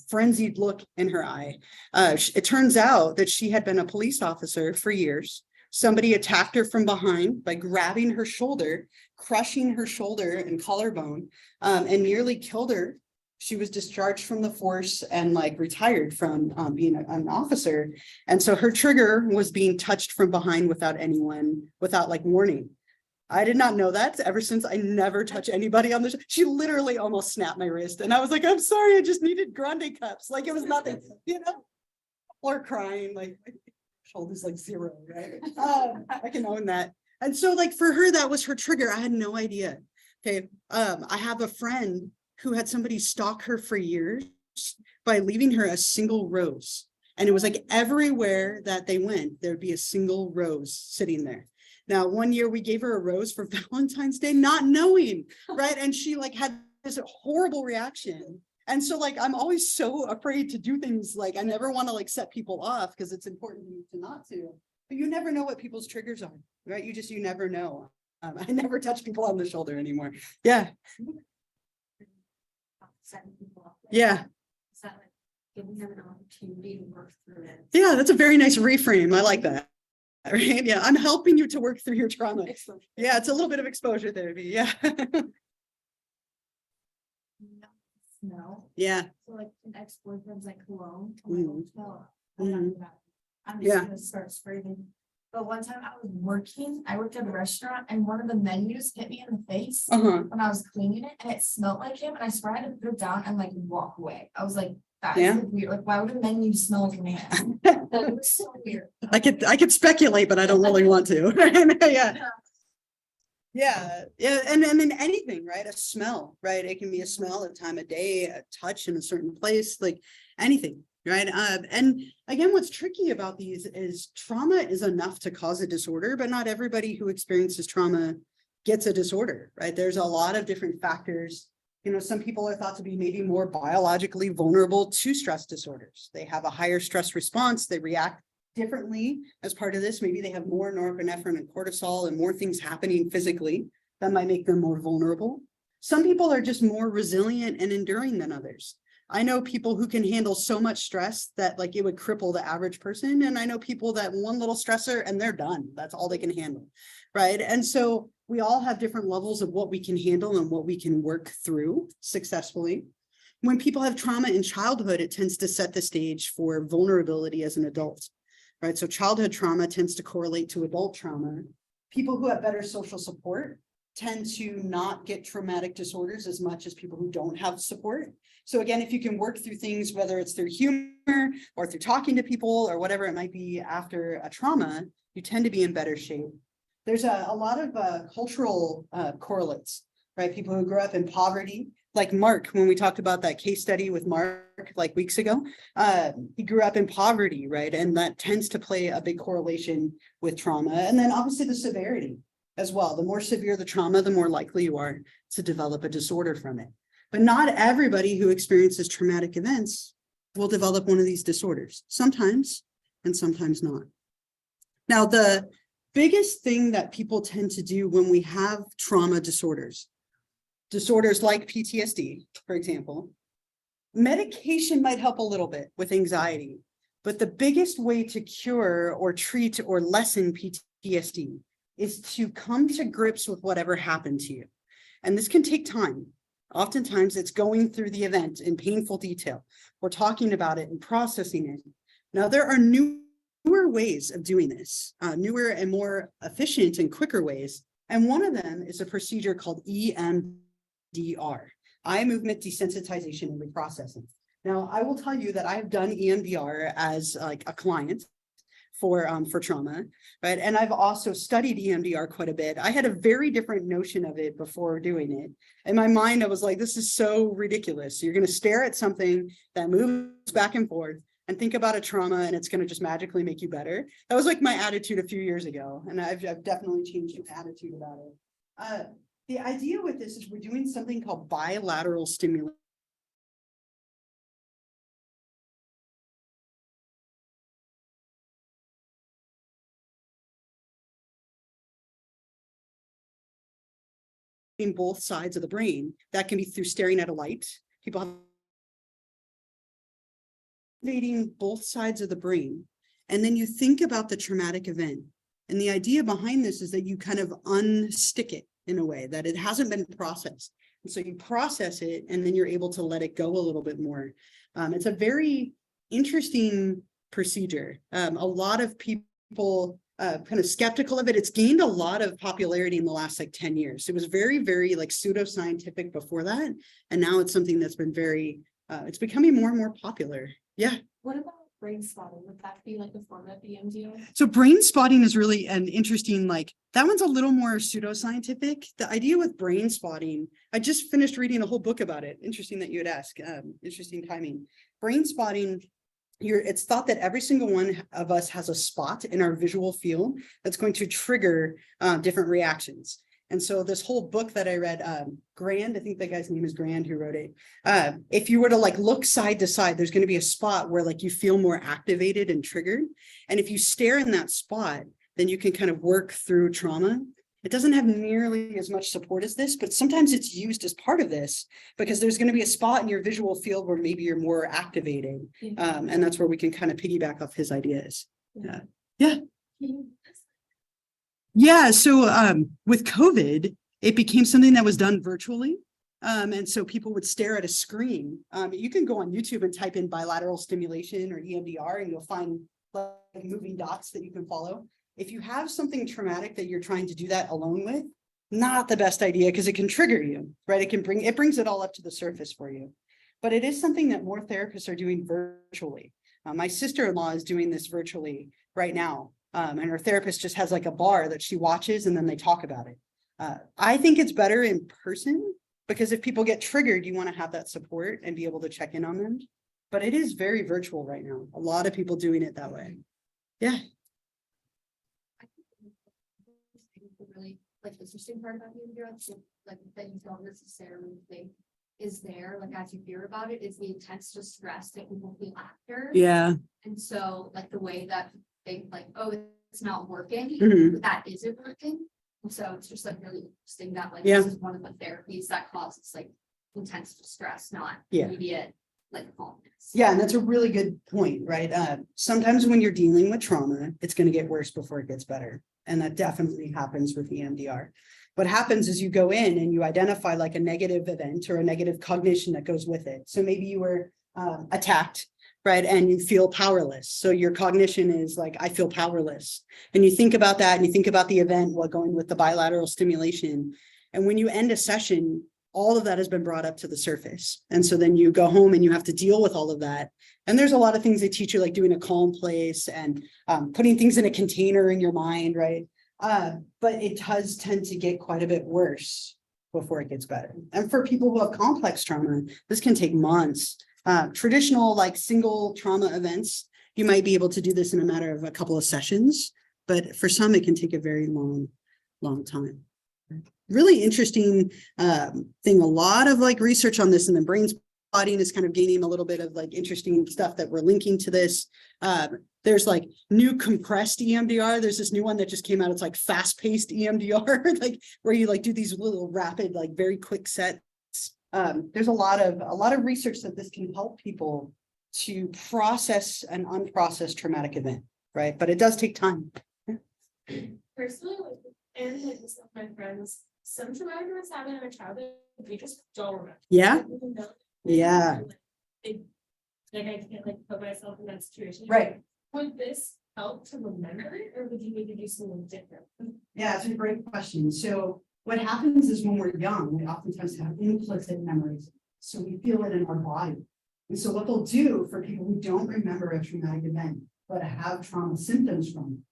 frenzied look in her eye. It turns out that she had been a police officer for years. Somebody attacked her from behind by grabbing her shoulder, crushing her shoulder and collarbone, and nearly killed her. She was discharged from the force and like retired from being an officer. And so her trigger was being touched from behind without like warning. I did not know that. Ever since, I never touch anybody on the show. She literally almost snapped my wrist. And I was like, I'm sorry, I just needed grande cups. Like it was nothing, you know, or crying, like my shoulder's like zero, right? I can own that. And so like for her, that was her trigger. I had no idea. Okay. I have a friend who had somebody stalk her for years by leaving her a single rose. And it was like everywhere that they went, there'd be a single rose sitting there. Now, one year we gave her a rose for Valentine's Day, not knowing, right? And she like had this horrible reaction. And so like, I'm always so afraid to do things like, I never want to like set people off because it's important to not to, but you never know what people's triggers are, right? You never know. I never touch people on the shoulder anymore. Yeah. Yeah. Giving them an opportunity to work through it. Yeah, that's a very nice reframe. I like that. Right? Yeah, I'm helping you to work through your trauma. Yeah, it's a little bit of exposure therapy. Yeah. No. Yeah. So like an ex-boyfriend's like cologne. Mhm. I'm just Yeah. gonna start spraying. But one time I worked at a restaurant and one of the menus hit me in the face Uh-huh. when I was cleaning it and it smelled like him and I swear I had to put it down and like walk away. I was like, that is Yeah. like weird. Like, why would a menu smell like a man? That was so weird. I could speculate, but I don't really want to. Yeah. Yeah. Yeah. And then anything, right? A smell, right? It can be a smell, a time of day, a touch in a certain place, like anything. right? And again, what's tricky about these is trauma is enough to cause a disorder, but not everybody who experiences trauma gets a disorder, right? There's a lot of different factors. Some people are thought to be maybe more biologically vulnerable to stress disorders. They have a higher stress response. They react differently as part of this. Maybe they have more norepinephrine and cortisol and more things happening physically that might make them more vulnerable. Some people are just more resilient and enduring than others. I know people who can handle so much stress that like it would cripple the average person. And I know people that one little stressor and they're done. That's all they can handle, right? And so we all have different levels of what we can handle and what we can work through successfully. When people have trauma in childhood, it tends to set the stage for vulnerability as an adult, right? So childhood trauma tends to correlate to adult trauma. People who have better social support tend to not get traumatic disorders as much as people who don't have support. So again, if you can work through things, whether it's through humor or through talking to people or whatever it might be after a trauma, you tend to be in better shape. There's a lot of cultural correlates, right? People who grew up in poverty, like Mark, when we talked about that case study with Mark like weeks ago, he grew up in poverty, right? And that tends to play a big correlation with trauma. And then obviously the severity as well. The more severe the trauma, the more likely you are to develop a disorder from it. But not everybody who experiences traumatic events will develop one of these disorders, sometimes and sometimes not. Now, the biggest thing that people tend to do when we have trauma disorders like PTSD, for example, medication might help a little bit with anxiety, but the biggest way to cure or treat or lessen PTSD is to come to grips with whatever happened to you. And this can take time. Oftentimes it's going through the event in painful detail. We're talking about it and processing it. Now, there are newer ways of doing this, newer and more efficient and quicker ways. And one of them is a procedure called EMDR, eye movement desensitization and reprocessing. Now, I will tell you that I've done EMDR as like a client for trauma, right? And I've also studied EMDR quite a bit. I had a very different notion of it before doing it. In my mind, I was like, this is so ridiculous. You're going to stare at something that moves back and forth and think about a trauma and it's going to just magically make you better. That was like my attitude a few years ago. And I've definitely changed my attitude about it. The idea with this is we're doing something called bilateral stimulation. In both sides of the brain. That can be through staring at a light. People have activating both sides of the brain. And then you think about the traumatic event. And the idea behind this is that you kind of unstick it in a way that it hasn't been processed. And so you process it and then you're able to let it go a little bit more. It's a very interesting procedure. A lot of people kind of skeptical of it. It's gained a lot of popularity in the last like 10 years. It was very, very like pseudoscientific before that. And now it's something that's been very, it's becoming more and more popular. Yeah. What about brain spotting? Would that be like a form of EMDR? So brain spotting is really an interesting, like that one's a little more pseudoscientific. The idea with brain spotting, I just finished reading a whole book about it. Interesting that you would ask. Interesting timing. Brain spotting, it's thought that every single one of us has a spot in our visual field that's going to trigger different reactions. And so this whole book that I read, Grand, I think the guy's name is Grand who wrote it. If you were to like look side to side, there's going to be a spot where like you feel more activated and triggered. And if you stare in that spot, then you can kind of work through trauma. It doesn't have nearly as much support as this, but sometimes it's used as part of this because there's going to be a spot in your visual field where maybe you're more activated. And that's where we can kind of piggyback off his ideas. Yeah. Yeah. So with COVID, it became something that was done virtually. And so people would stare at a screen. You can go on YouTube and type in bilateral stimulation or EMDR and you'll find like moving dots that you can follow. If you have something traumatic that you're trying to do that alone with, not the best idea because it can trigger you, right? It brings it all up to the surface for you. But it is something that more therapists are doing virtually. My sister-in-law is doing this virtually right now. And her therapist just has like a bar that she watches and then they talk about it. I think it's better in person because if people get triggered, you want to have that support and be able to check in on them. but it is very virtual right now. A lot of people doing it that way. Yeah. Really, like, the interesting part about EMDR, like, that you don't necessarily think is there, like, as you hear about it, is the intense distress that people feel after. Yeah. And so, like, the way that they like, oh, it's not working, Mhm. but that isn't working. And so it's just like really interesting that like Yeah. this is one of the therapies that causes like intense distress, not Yeah. immediate like calmness. Yeah, and that's a really good point, right? Sometimes when you're dealing with trauma, it's going to get worse before it gets better. And that definitely happens with EMDR. What happens is you go in and you identify like a negative event or a negative cognition that goes with it. So maybe you were attacked, right? And you feel powerless. So your cognition is like, I feel powerless. And you think about that and you think about the event while going with the bilateral stimulation. And when you end a session, all of that has been brought up to the surface. And so then you go home and you have to deal with all of that. And there's a lot of things they teach you, like doing a calm place and putting things in a container in your mind, right? But it does tend to get quite a bit worse before it gets better. And for people who have complex trauma, this can take months. Traditional like single trauma events, you might be able to do this in a matter of a couple of sessions, but for some it can take a very long time. Really interesting thing. A lot of like research on this, and the brain spotting is kind of gaining a little bit of like interesting stuff that we're linking to this. There's like new compressed EMDR. There's this new one that just came out. It's like fast-paced EMDR, like where you like do these little rapid, like very quick sets. There's a lot of research that this can help people to process an unprocessed traumatic event, right? But it does take time. Personally, like, and like with some of my friends, some traumatic events happen in their childhood, they just don't remember. Yeah. They don't know. Yeah. Like I can't like put myself in that situation. Right. Would this help to remember it, or would you need to do something different? Yeah, it's a great question. So what happens is when we're young, we oftentimes have implicit memories. So we feel it in our body. And so what they'll do for people who don't remember a traumatic event, but have trauma symptoms from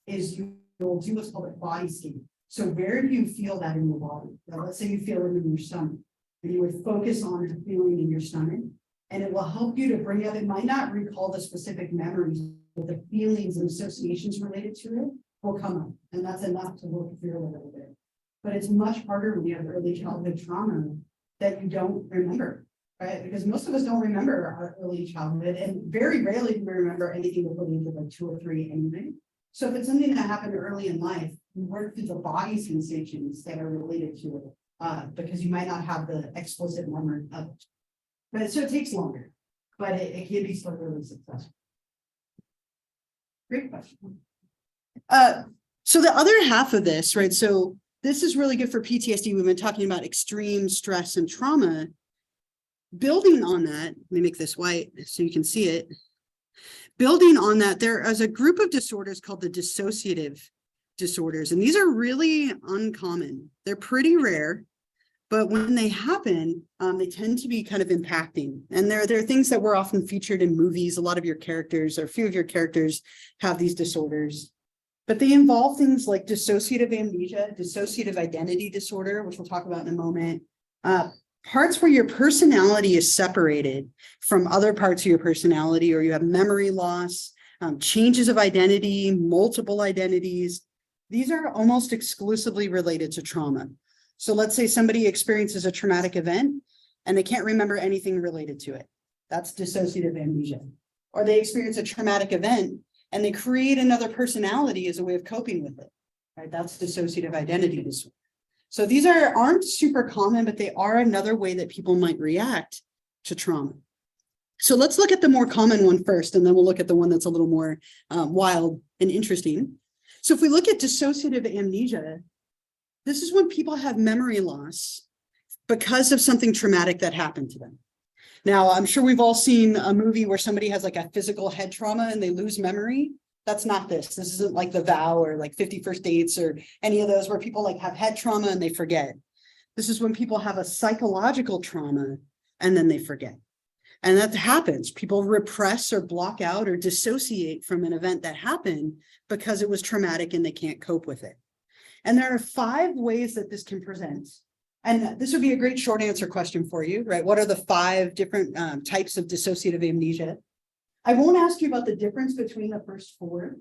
it, is you'll do what's called a body scan. So where do you feel that in your body? Now, let's say you feel it in your stomach, and you would focus on the feeling in your stomach, and it will help you to bring up, it might not recall the specific memories, but the feelings and associations related to it will come up. And that's enough to work through a little bit. But it's much harder when you have early childhood trauma that you don't remember, right? Because most of us don't remember our early childhood, and very rarely do we remember anything that related to like 2 or 3 anyway. So if it's something that happened early in life, you work through the body sensations that are related to it, because you might not have the explicit memory of it. But so it takes longer, but it can be still really successful. Great question. So the other half of this, right? So this is really good for PTSD. We've been talking about extreme stress and trauma. Building on that, let me make this white so you can see it. Building on that, there is a group of disorders called the dissociative disorders, and these are really uncommon. They're pretty rare, but when they happen, they tend to be kind of impacting. And there are things that were often featured in movies. A lot of your characters, or a few of your characters, have these disorders. But they involve things like dissociative amnesia, dissociative identity disorder, which we'll talk about in a moment. Parts where your personality is separated from other parts of your personality, or you have memory loss, changes of identity, multiple identities. These are almost exclusively related to trauma. So let's say somebody experiences a traumatic event and they can't remember anything related to it. That's dissociative amnesia. Or they experience a traumatic event and they create another personality as a way of coping with it, right? That's dissociative identity disorder. So these aren't super common, but they are another way that people might react to trauma. So let's look at the more common one first, and then we'll look at the one that's a little more wild and interesting. So if we look at dissociative amnesia, this is when people have memory loss because of something traumatic that happened to them. Now, I'm sure we've all seen a movie where somebody has like a physical head trauma and they lose memory. That's not this. This isn't like The Vow or like 50 First Dates or any of those where people like have head trauma and they forget. This is when people have a psychological trauma and then they forget. And that happens. People repress or block out or dissociate from an event that happened because it was traumatic and they can't cope with it. And there are 5 ways that this can present. And this would be a great short answer question for you, right? What are the 5 different types of dissociative amnesia? I won't ask you about the difference between the first 4,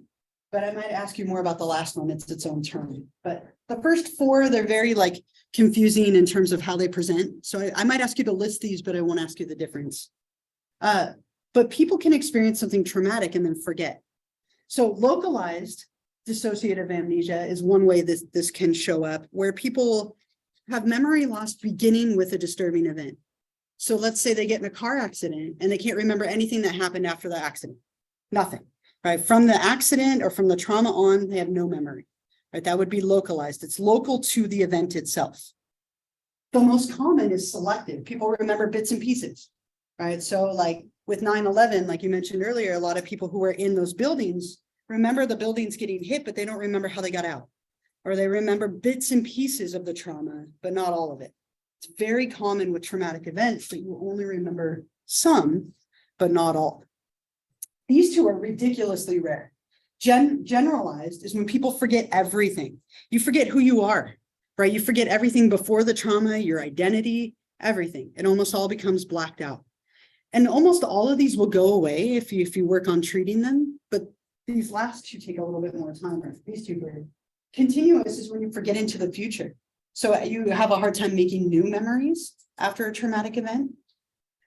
but I might ask you more about the last one. It's its own term. But the first 4, they're very like confusing in terms of how they present. So I might ask you to list these, but I won't ask you the difference. But people can experience something traumatic and then forget. So localized dissociative amnesia is one way this can show up, where people have memory loss beginning with a disturbing event. So let's say they get in a car accident and they can't remember anything that happened after the accident. Nothing, right? From the accident or from the trauma on, they have no memory, right? That would be localized. It's local to the event itself. The most common is selective. People remember bits and pieces, right? So like with 9/11, like you mentioned earlier, a lot of people who were in those buildings remember the buildings getting hit, but they don't remember how they got out. Or they remember bits and pieces of the trauma, but not all of it. It's very common with traumatic events that you only remember some, but not all. These 2 are ridiculously rare. Generalized is when people forget everything. You forget who you are, right? You forget everything before the trauma, your identity, everything. It almost all becomes blacked out. And almost all of these will go away if you work on treating them, but these last 2 take a little bit more time. These 2 are continuous is when you forget into the future. So you have a hard time making new memories after a traumatic event.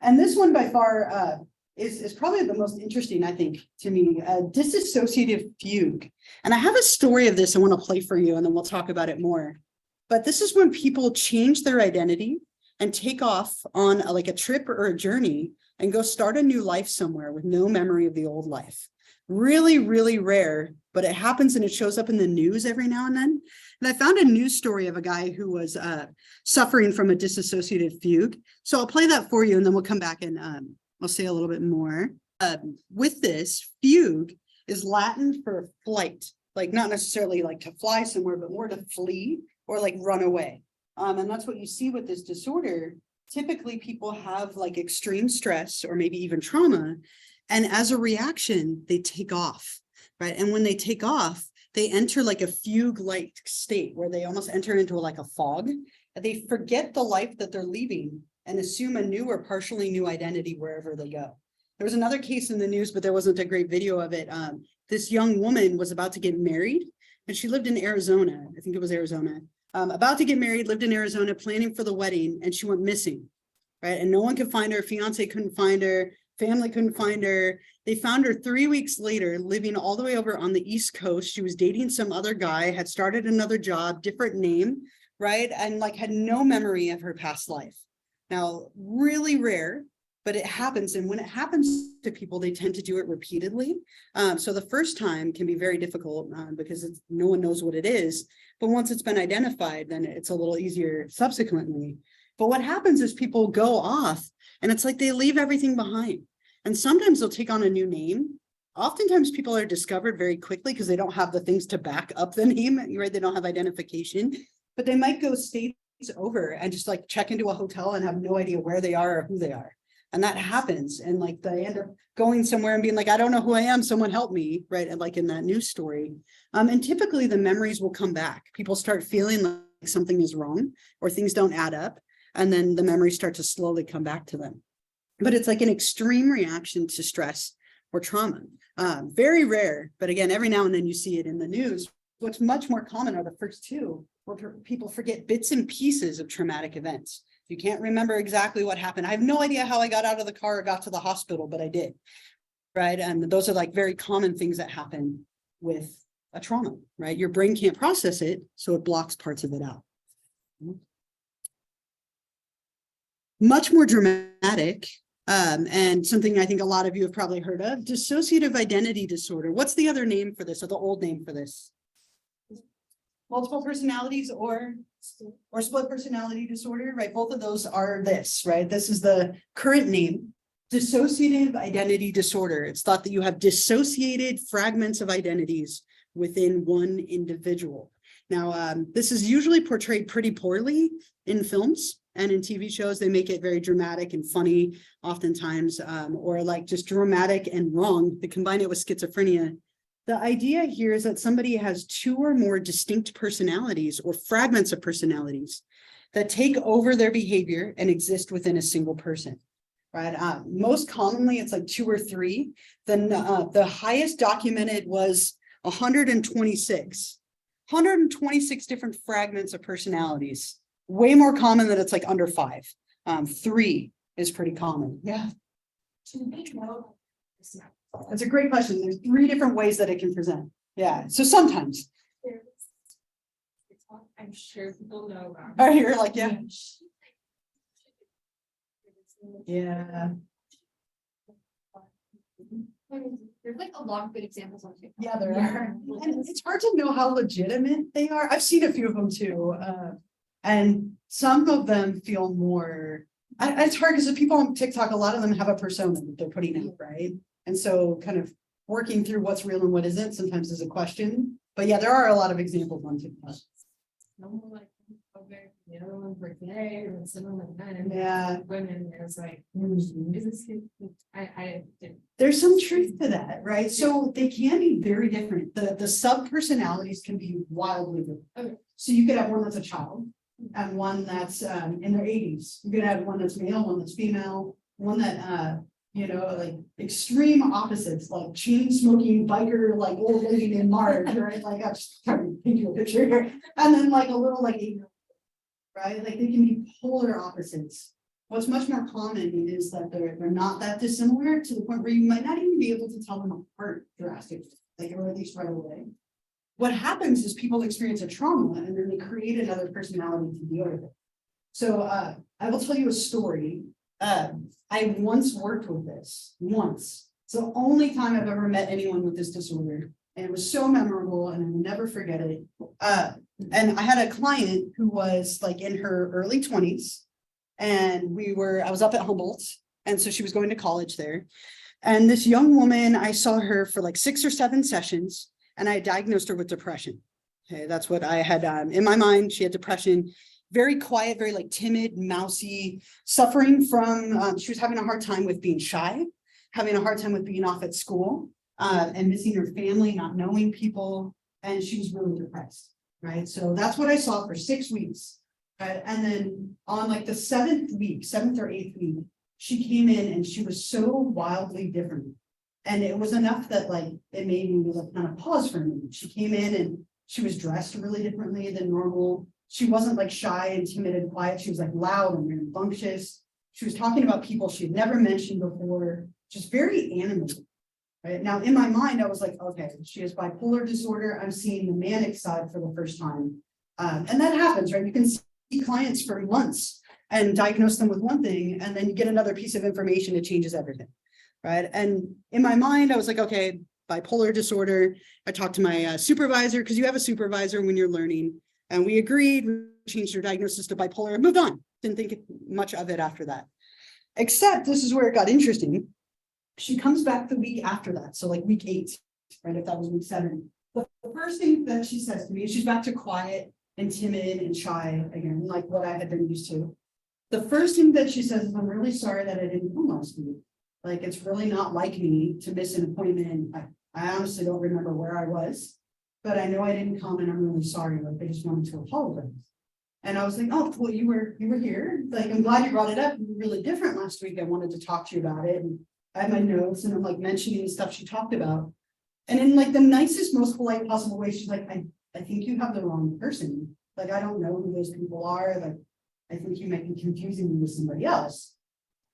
And this one by far is probably the most interesting, I think, to me, dissociative fugue. And I have a story of this I want to play for you, and then we'll talk about it more. But this is when people change their identity and take off on like a trip or a journey and go start a new life somewhere with no memory of the old life. Really, really rare, but it happens and it shows up in the news every now and then. And I found a news story of a guy who was suffering from a dissociative fugue. So I'll play that for you and then we'll come back and I'll say a little bit more. With this, fugue is Latin for flight, like not necessarily like to fly somewhere, but more to flee or like run away. And that's what you see with this disorder. Typically people have like extreme stress or maybe even trauma. And as a reaction, they take off, right? And when they take off, they enter like a fugue-like state where they almost enter into like a fog. And they forget the life that they're leaving and assume a new or partially new identity wherever they go. There was another case in the news, but there wasn't a great video of it. This young woman was about to get married and she lived in Arizona. I think it was Arizona. About to get married, lived in Arizona, planning for the wedding, and she went missing, right? And no one could find her. Fiance couldn't find her. Family couldn't find her. They found her 3 weeks later, living all the way over on the East Coast. She was dating some other guy, had started another job, different name, right? And like had no memory of her past life. Now, really rare, but it happens. And when it happens to people, they tend to do it repeatedly. So the first time can be very difficult because no one knows what it is. But once it's been identified, then it's a little easier subsequently. But what happens is people go off and it's like they leave everything behind. And sometimes they'll take on a new name. Oftentimes people are discovered very quickly because they don't have the things to back up the name, right? They don't have identification, but they might go states over and just like check into a hotel and have no idea where they are or who they are. And that happens. And like they end up going somewhere and being like, I don't know who I am. Someone help me, right? And like in that news story. And typically the memories will come back. People start feeling like something is wrong or things don't add up. And then the memories start to slowly come back to them. But it's like an extreme reaction to stress or trauma. Very rare, but again, every now and then you see it in the news. What's much more common are the first 2, where people forget bits and pieces of traumatic events. You can't remember exactly what happened. I have no idea how I got out of the car or got to the hospital, but I did, right? And those are like very common things that happen with a trauma, right? Your brain can't process it, so it blocks parts of it out. Much more dramatic, and something I think a lot of you have probably heard of, dissociative identity disorder. What's the other name for this, or the old name for this? Multiple personalities or split personality disorder, right? Both of those are this, right? This is the current name, dissociative identity disorder. It's thought that you have dissociated fragments of identities within one individual. Now, this is usually portrayed pretty poorly in films and in TV shows. They make it very dramatic and funny oftentimes, or like just dramatic and wrong. They combine it with schizophrenia. The idea here is that somebody has 2 or more distinct personalities or fragments of personalities. that take over their behavior and exist within a single person. Right? Most commonly, it's like 2 or 3. Then the highest documented was 126. 126 different fragments of personalities. Way more common that it's like under 5. 3 is pretty common. Yeah. That's a great question. There's 3 different ways that it can present. Yeah. So sometimes. I'm sure people know about. Oh, you're like, yeah. Yeah. There's like a lot of good examples on TikTok. Yeah, there are. And it's hard to know how legitimate they are. I've seen a few of them too. And some of them feel more, it's hard because the people on TikTok, a lot of them have a persona that they're putting out, right? And so kind of working through what's real and what isn't sometimes is a question. But yeah, there are a lot of examples on TikTok. Someone like, okay, the other one for gay, and someone like that, and Yeah. women, and it's like, is this, I didn't. There's some truth to that, right? So they can be very different. The sub-personalities can be wildly different. Okay. So you could have one that's a child and one that's in their 80s. You could have one that's male, one that's female, one that like extreme opposites, like chain smoking biker, like old lady named Marge, right? Like I'm just trying to paint you a picture here. And then like a little like 8-year-old, right? Like they can be polar opposites. What's much more common is that they're not that dissimilar to the point where you might not even be able to tell them apart drastically, like or at least right away. What happens is people experience a trauma and then they create another personality to deal with it. So I will tell you a story. I once worked with this once. It's the only time I've ever met anyone with this disorder. And it was so memorable and I will never forget it. And I had a client who was like in her early 20s. And I was up at Humboldt. And so she was going to college there. And this young woman, I saw her for like 6 or 7 sessions and I diagnosed her with depression. Okay, that's what I had in my mind. She had depression, very quiet, very like timid, mousy, suffering from, she was having a hard time with being shy, having a hard time with being off at school and missing her family, not knowing people. And she was really depressed, right? So that's what I saw for 6 weeks. And then on like the 7th or 8th week, she came in and she was so wildly different. And it was enough that like, it made me like kind of pause for a minute. She came in and she was dressed really differently than normal. She wasn't like shy and timid and quiet. She was like loud and rambunctious. She was talking about people she had never mentioned before, just very animated. Right now, in my mind, I was like, okay, she has bipolar disorder. I'm seeing the manic side for the first time. And that happens, right? You can see clients for months and diagnose them with one thing, and then you get another piece of information, it changes everything, right? And in my mind, I was like, okay, bipolar disorder. I talked to my supervisor, because you have a supervisor when you're learning, and we agreed, we changed her diagnosis to bipolar and moved on. Didn't think much of it after that. Except this is where it got interesting. She comes back the week after that, so like week 8, right? If that was week 7. But the first thing that she says to me is she's back to quiet and timid and shy again, like what I had been used to. The first thing that she says is, I'm really sorry that I didn't come last week. Like, it's really not like me to miss an appointment. I honestly don't remember where I was, but I know I didn't come and I'm really sorry. Like, I just wanted to apologize. And I was like, oh, well, you were here. Like, I'm glad you brought it up. You were really different last week. I wanted to talk to you about it. And I had my notes and I'm like mentioning the stuff she talked about. And in like the nicest, most polite possible way, she's like, I think you have the wrong person. Like, I don't know who those people are. Like, I think you might be confusing me with somebody else.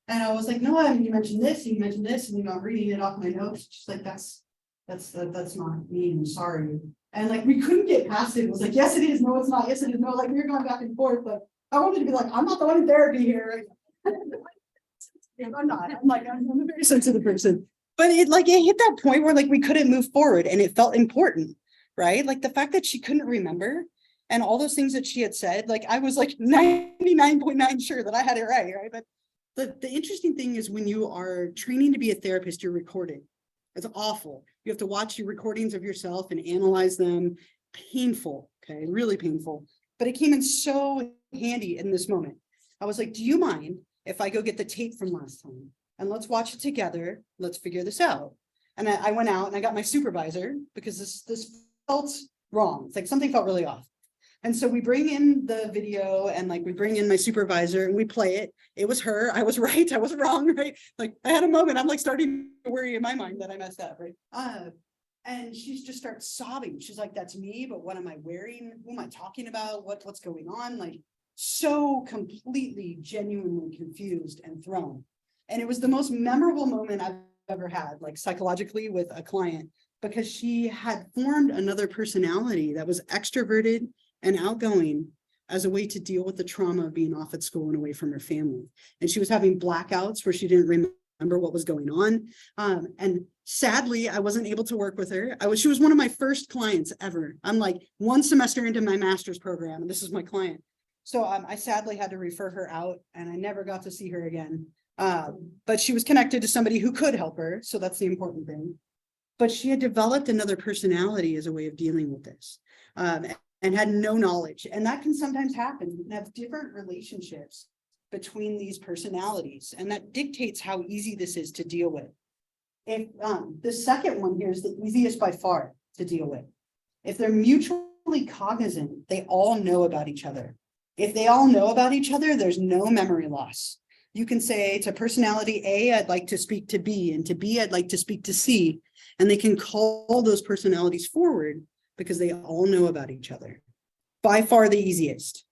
And I was like, no, I mean, you mentioned this, and you mentioned this, and I'm reading it off my notes. She's like, that's not me. I'm sorry. And like, we couldn't get past it. It was like, yes, it is. No, it's not. Yes, it is. No, like we were going back and forth. But I wanted to be like, I'm not the one in therapy here. I'm not. I'm like, I'm a very sensitive person. But it hit that point where like we couldn't move forward, and it felt important. Right? Like the fact that she couldn't remember and all those things that she had said, like I was like 99.9 sure that I had it right? But the interesting thing is when you are training to be a therapist, you're recorded. It's awful. You have to watch your recordings of yourself and analyze them. Painful, okay, really painful. But it came in so handy in this moment. I was like, do you mind if I go get the tape from last time and let's watch it together? Let's figure this out. And I went out and I got my supervisor because this felt wrong. It's like something felt really off. And so we bring in the video and like we bring in my supervisor and we play it. It was her. I was right. I was wrong, right? Like I had a moment. I'm like starting to worry in my mind that I messed up, right? And she just starts sobbing. She's like, "That's me, but what am I wearing? Who am I talking about? What's going on?" Like so completely, genuinely confused and thrown. And it was the most memorable moment I've ever had, like psychologically with a client, because she had formed another personality that was extroverted and outgoing as a way to deal with the trauma of being off at school and away from her family. And she was having blackouts where she didn't remember what was going on. And sadly, I wasn't able to work with her. She was one of my first clients ever. I'm like 1 semester into my master's program, and this is my client. So I sadly had to refer her out, and I never got to see her again. But she was connected to somebody who could help her. So that's the important thing. But she had developed another personality as a way of dealing with this. And had no knowledge. And that can sometimes happen. You can have different relationships between these personalities, and that dictates how easy this is to deal with. If the second one here is the easiest by far to deal with. If they're mutually cognizant, they all know about each other. If they all know about each other, there's no memory loss. You can say to personality A, I'd like to speak to B, and to B, I'd like to speak to C, and they can call those personalities forward because they all know about each other. By far the easiest.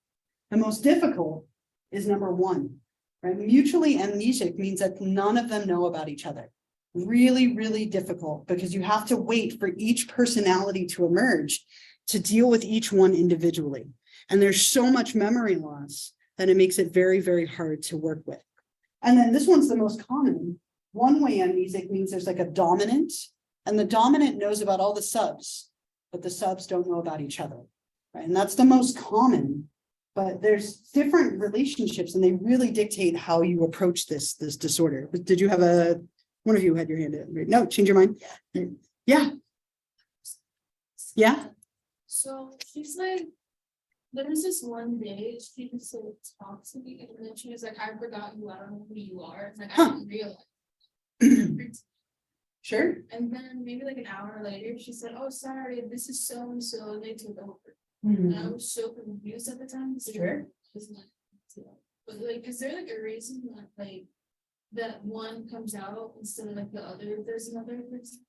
The most difficult is number 1, right? Mutually amnesic means that none of them know about each other. Really, really difficult because you have to wait for each personality to emerge to deal with each one individually. And there's so much memory loss that it makes it very, very hard to work with. And then this one's the most common. One-way amnesic means there's like a dominant, and the dominant knows about all the subs, but the subs don't know about each other, right? And that's the most common, but there's different relationships and they really dictate how you approach this disorder. Did you have one of you had your hand in? No, change your mind. Yeah. Yeah. So she's like, there was this one day she just like talked to me and then she was like, "I forgot you, I don't know who you are." It's like, I didn't realize. Sure. And then maybe like an hour later, she said, "Oh, sorry, this is so and so, they took over." And I was so confused at the time. Sure. But like, is there like a reason that like that one comes out instead of like the other if there's another person?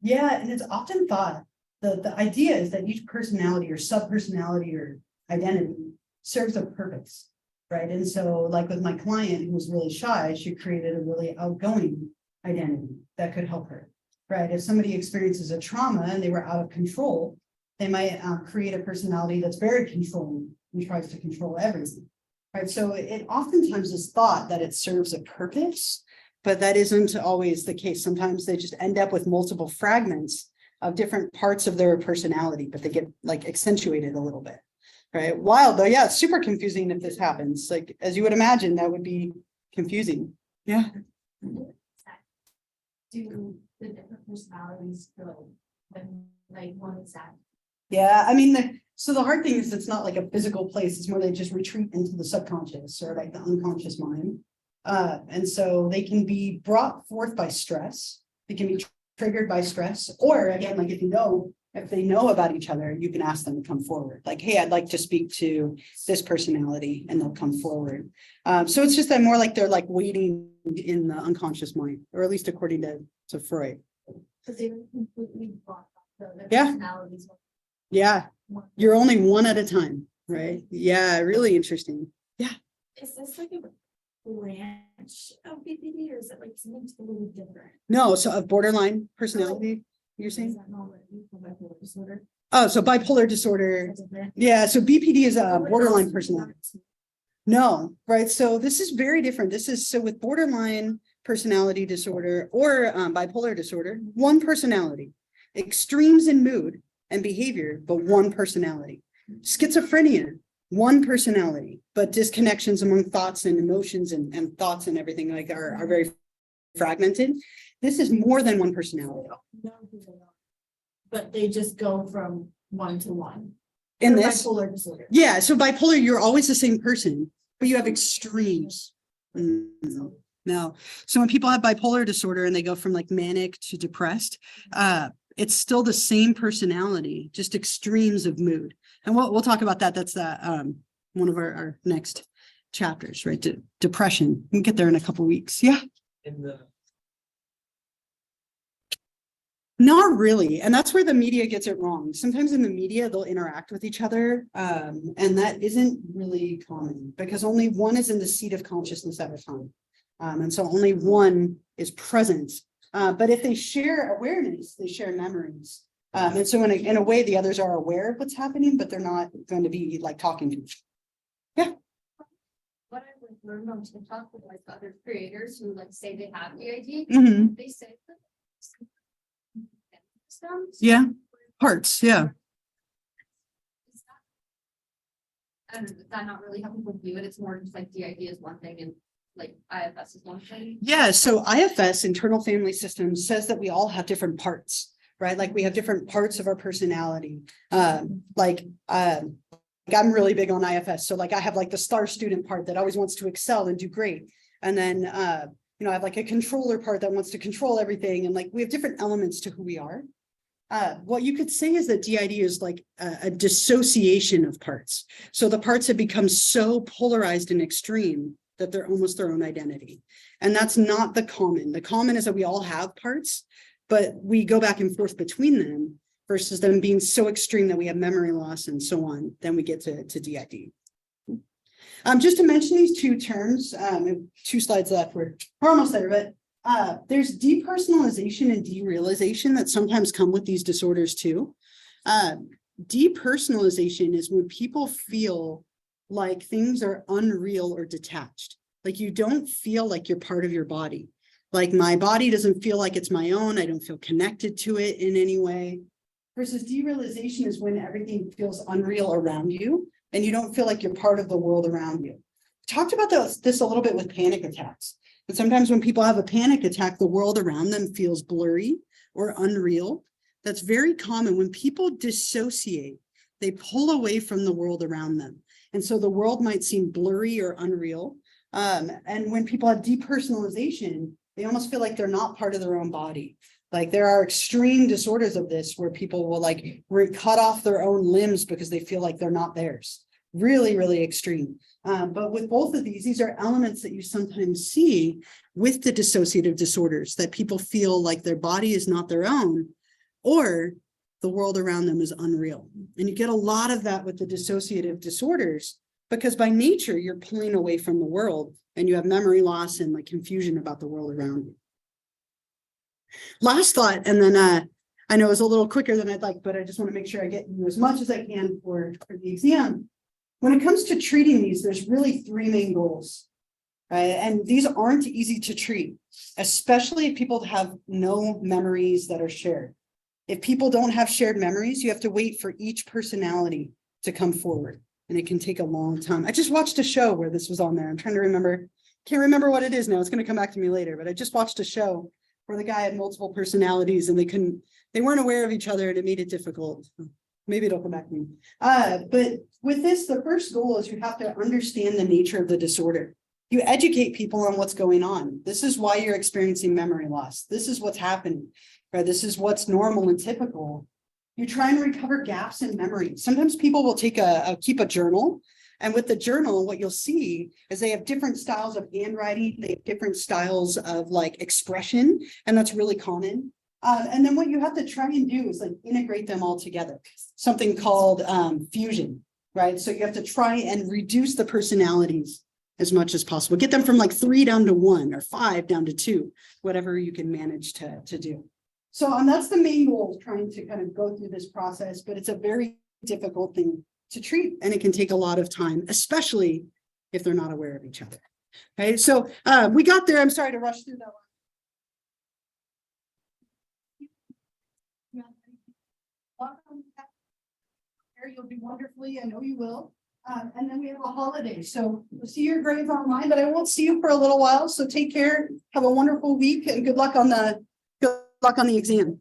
Yeah, and it's often thought the idea is that each personality or sub-personality or identity serves a purpose, right? And so like with my client who was really shy, she created a really outgoing identity that could help her, right? If somebody experiences a trauma and they were out of control, they might create a personality that's very controlling and tries to control everything, right? So it oftentimes is thought that it serves a purpose, but that isn't always the case. Sometimes they just end up with multiple fragments of different parts of their personality, but they get like accentuated a little bit, right? Wild though, yeah, it's super confusing if this happens. Like, as you would imagine, that would be confusing. Yeah. Do the different personalities feel when like one is that? Yeah, I mean, so the hard thing is it's not like a physical place, it's more they just retreat into the subconscious or like the unconscious mind. And so they can be brought forth by stress, they can be triggered by stress, or again, like if they know about each other, you can ask them to come forward. Like, hey, I'd like to speak to this personality, and they'll come forward. So it's just that more like they're like waiting in the unconscious mind, or at least according to Freud. Because they were completely blocked off their Yeah. personalities. Yeah, you're only one at a time, right? Yeah, really interesting. Is this like a branch of BPD or is it like something totally different? No, so a borderline personality, you're Is saying? that not what you call bipolar disorder? Oh, so bipolar disorder. Is it different? Yeah, so BPD is a What borderline else? personality. No, right? So this is very different. This is so with borderline personality disorder or bipolar disorder, one personality, extremes in mood and behavior, but one personality. Schizophrenia, one personality, but disconnections among thoughts and emotions and thoughts and everything like are very fragmented. This is more than one personality. Know who they are. But they just go from one to one. In Or this, bipolar disorder. yeah, so bipolar, you're always the same person, but you have extremes. No. So when people have bipolar disorder and they go from like manic to depressed, it's still the same personality, just extremes of mood. And we'll talk about that. That's one of our next chapters, right? Depression. We'll get there in a couple weeks. Yeah. In the Not really. And that's where the media gets it wrong. Sometimes in the media, they'll interact with each other. And that isn't really common because only one is in the seat of consciousness at a time. And so only one is present. But if they share awareness, they share memories. And so in a way, the others are aware of what's happening, but they're not going to be like talking to each other. What I would learn on TikTok with like other creators who like say they have the idea, Mhm. they say that systems. Yeah. Parts. Yeah. I don't know, is that not really how people view it? It's more just like the idea is one thing and like IFS is one thing. Yeah. So IFS, internal family systems, says that we all have different parts, right? Like we have different parts of our personality. I'm really big on IFS. So like I have like the star student part that always wants to excel and do great. And then, I have like a controller part that wants to control everything. And like we have different elements to who we are. What you could say is that DID is like a dissociation of parts. So the parts have become so polarized and extreme that they're almost their own identity. And that's not the common. The common is that we all have parts, but we go back and forth between them versus them being so extreme that we have memory loss and so on. Then we get to DID. Just to mention these two terms, 2 slides left, we're almost there, but there's depersonalization and derealization that sometimes come with these disorders too. Depersonalization is when people feel like things are unreal or detached. Like you don't feel like you're part of your body. Like my body doesn't feel like it's my own. I don't feel connected to it in any way. Versus derealization is when everything feels unreal around you and you don't feel like you're part of the world around you. We talked about this a little bit with panic attacks. But sometimes when people have a panic attack, the world around them feels blurry or unreal. That's very common. When people dissociate, they pull away from the world around them. And so the world might seem blurry or unreal. And when people have depersonalization, they almost feel like they're not part of their own body. Like there are extreme disorders of this where people will like cut off their own limbs because they feel like they're not theirs. Really, really extreme. But with both of these are elements that you sometimes see with the dissociative disorders, that people feel like their body is not their own or the world around them is unreal. And you get a lot of that with the dissociative disorders because by nature, you're pulling away from the world and you have memory loss and like confusion about the world around you. Last thought, and then I know it's a little quicker than I'd like, but I just want to make sure I get you as much as I can for the exam. When it comes to treating these, there's really 3 main goals, right? And these aren't easy to treat, especially if people have no memories that are shared. If people don't have shared memories, you have to wait for each personality to come forward. And it can take a long time. I just watched a show where this was on there. I'm trying to remember, can't remember what it is now. It's going to come back to me later, but I just watched a show where the guy had multiple personalities and they weren't aware of each other and it made it difficult. Maybe it'll come back to me. But with this, the first goal is you have to understand the nature of the disorder. You educate people on what's going on. This is why you're experiencing memory loss. This is what's happening, right? This is what's normal and typical. You try and recover gaps in memory. Sometimes people will keep a journal. And with the journal, what you'll see is they have different styles of handwriting. They have different styles of like expression. And that's really common. And then what you have to try and do is like integrate them all together. Something called fusion, right? So you have to try and reduce the personalities as much as possible. Get them from like 3 down to 1 or 5 down to 2, whatever you can manage to do. So that's the main goal, trying to kind of go through this process, but it's a very difficult thing to treat and it can take a lot of time, especially if they're not aware of each other. Okay, so we got there. I'm sorry to rush through that one. Welcome. You'll do wonderfully. I know you will. And then we have a holiday. So we'll see your grades online, but I won't see you for a little while. So take care. Have a wonderful week and good luck on the exam.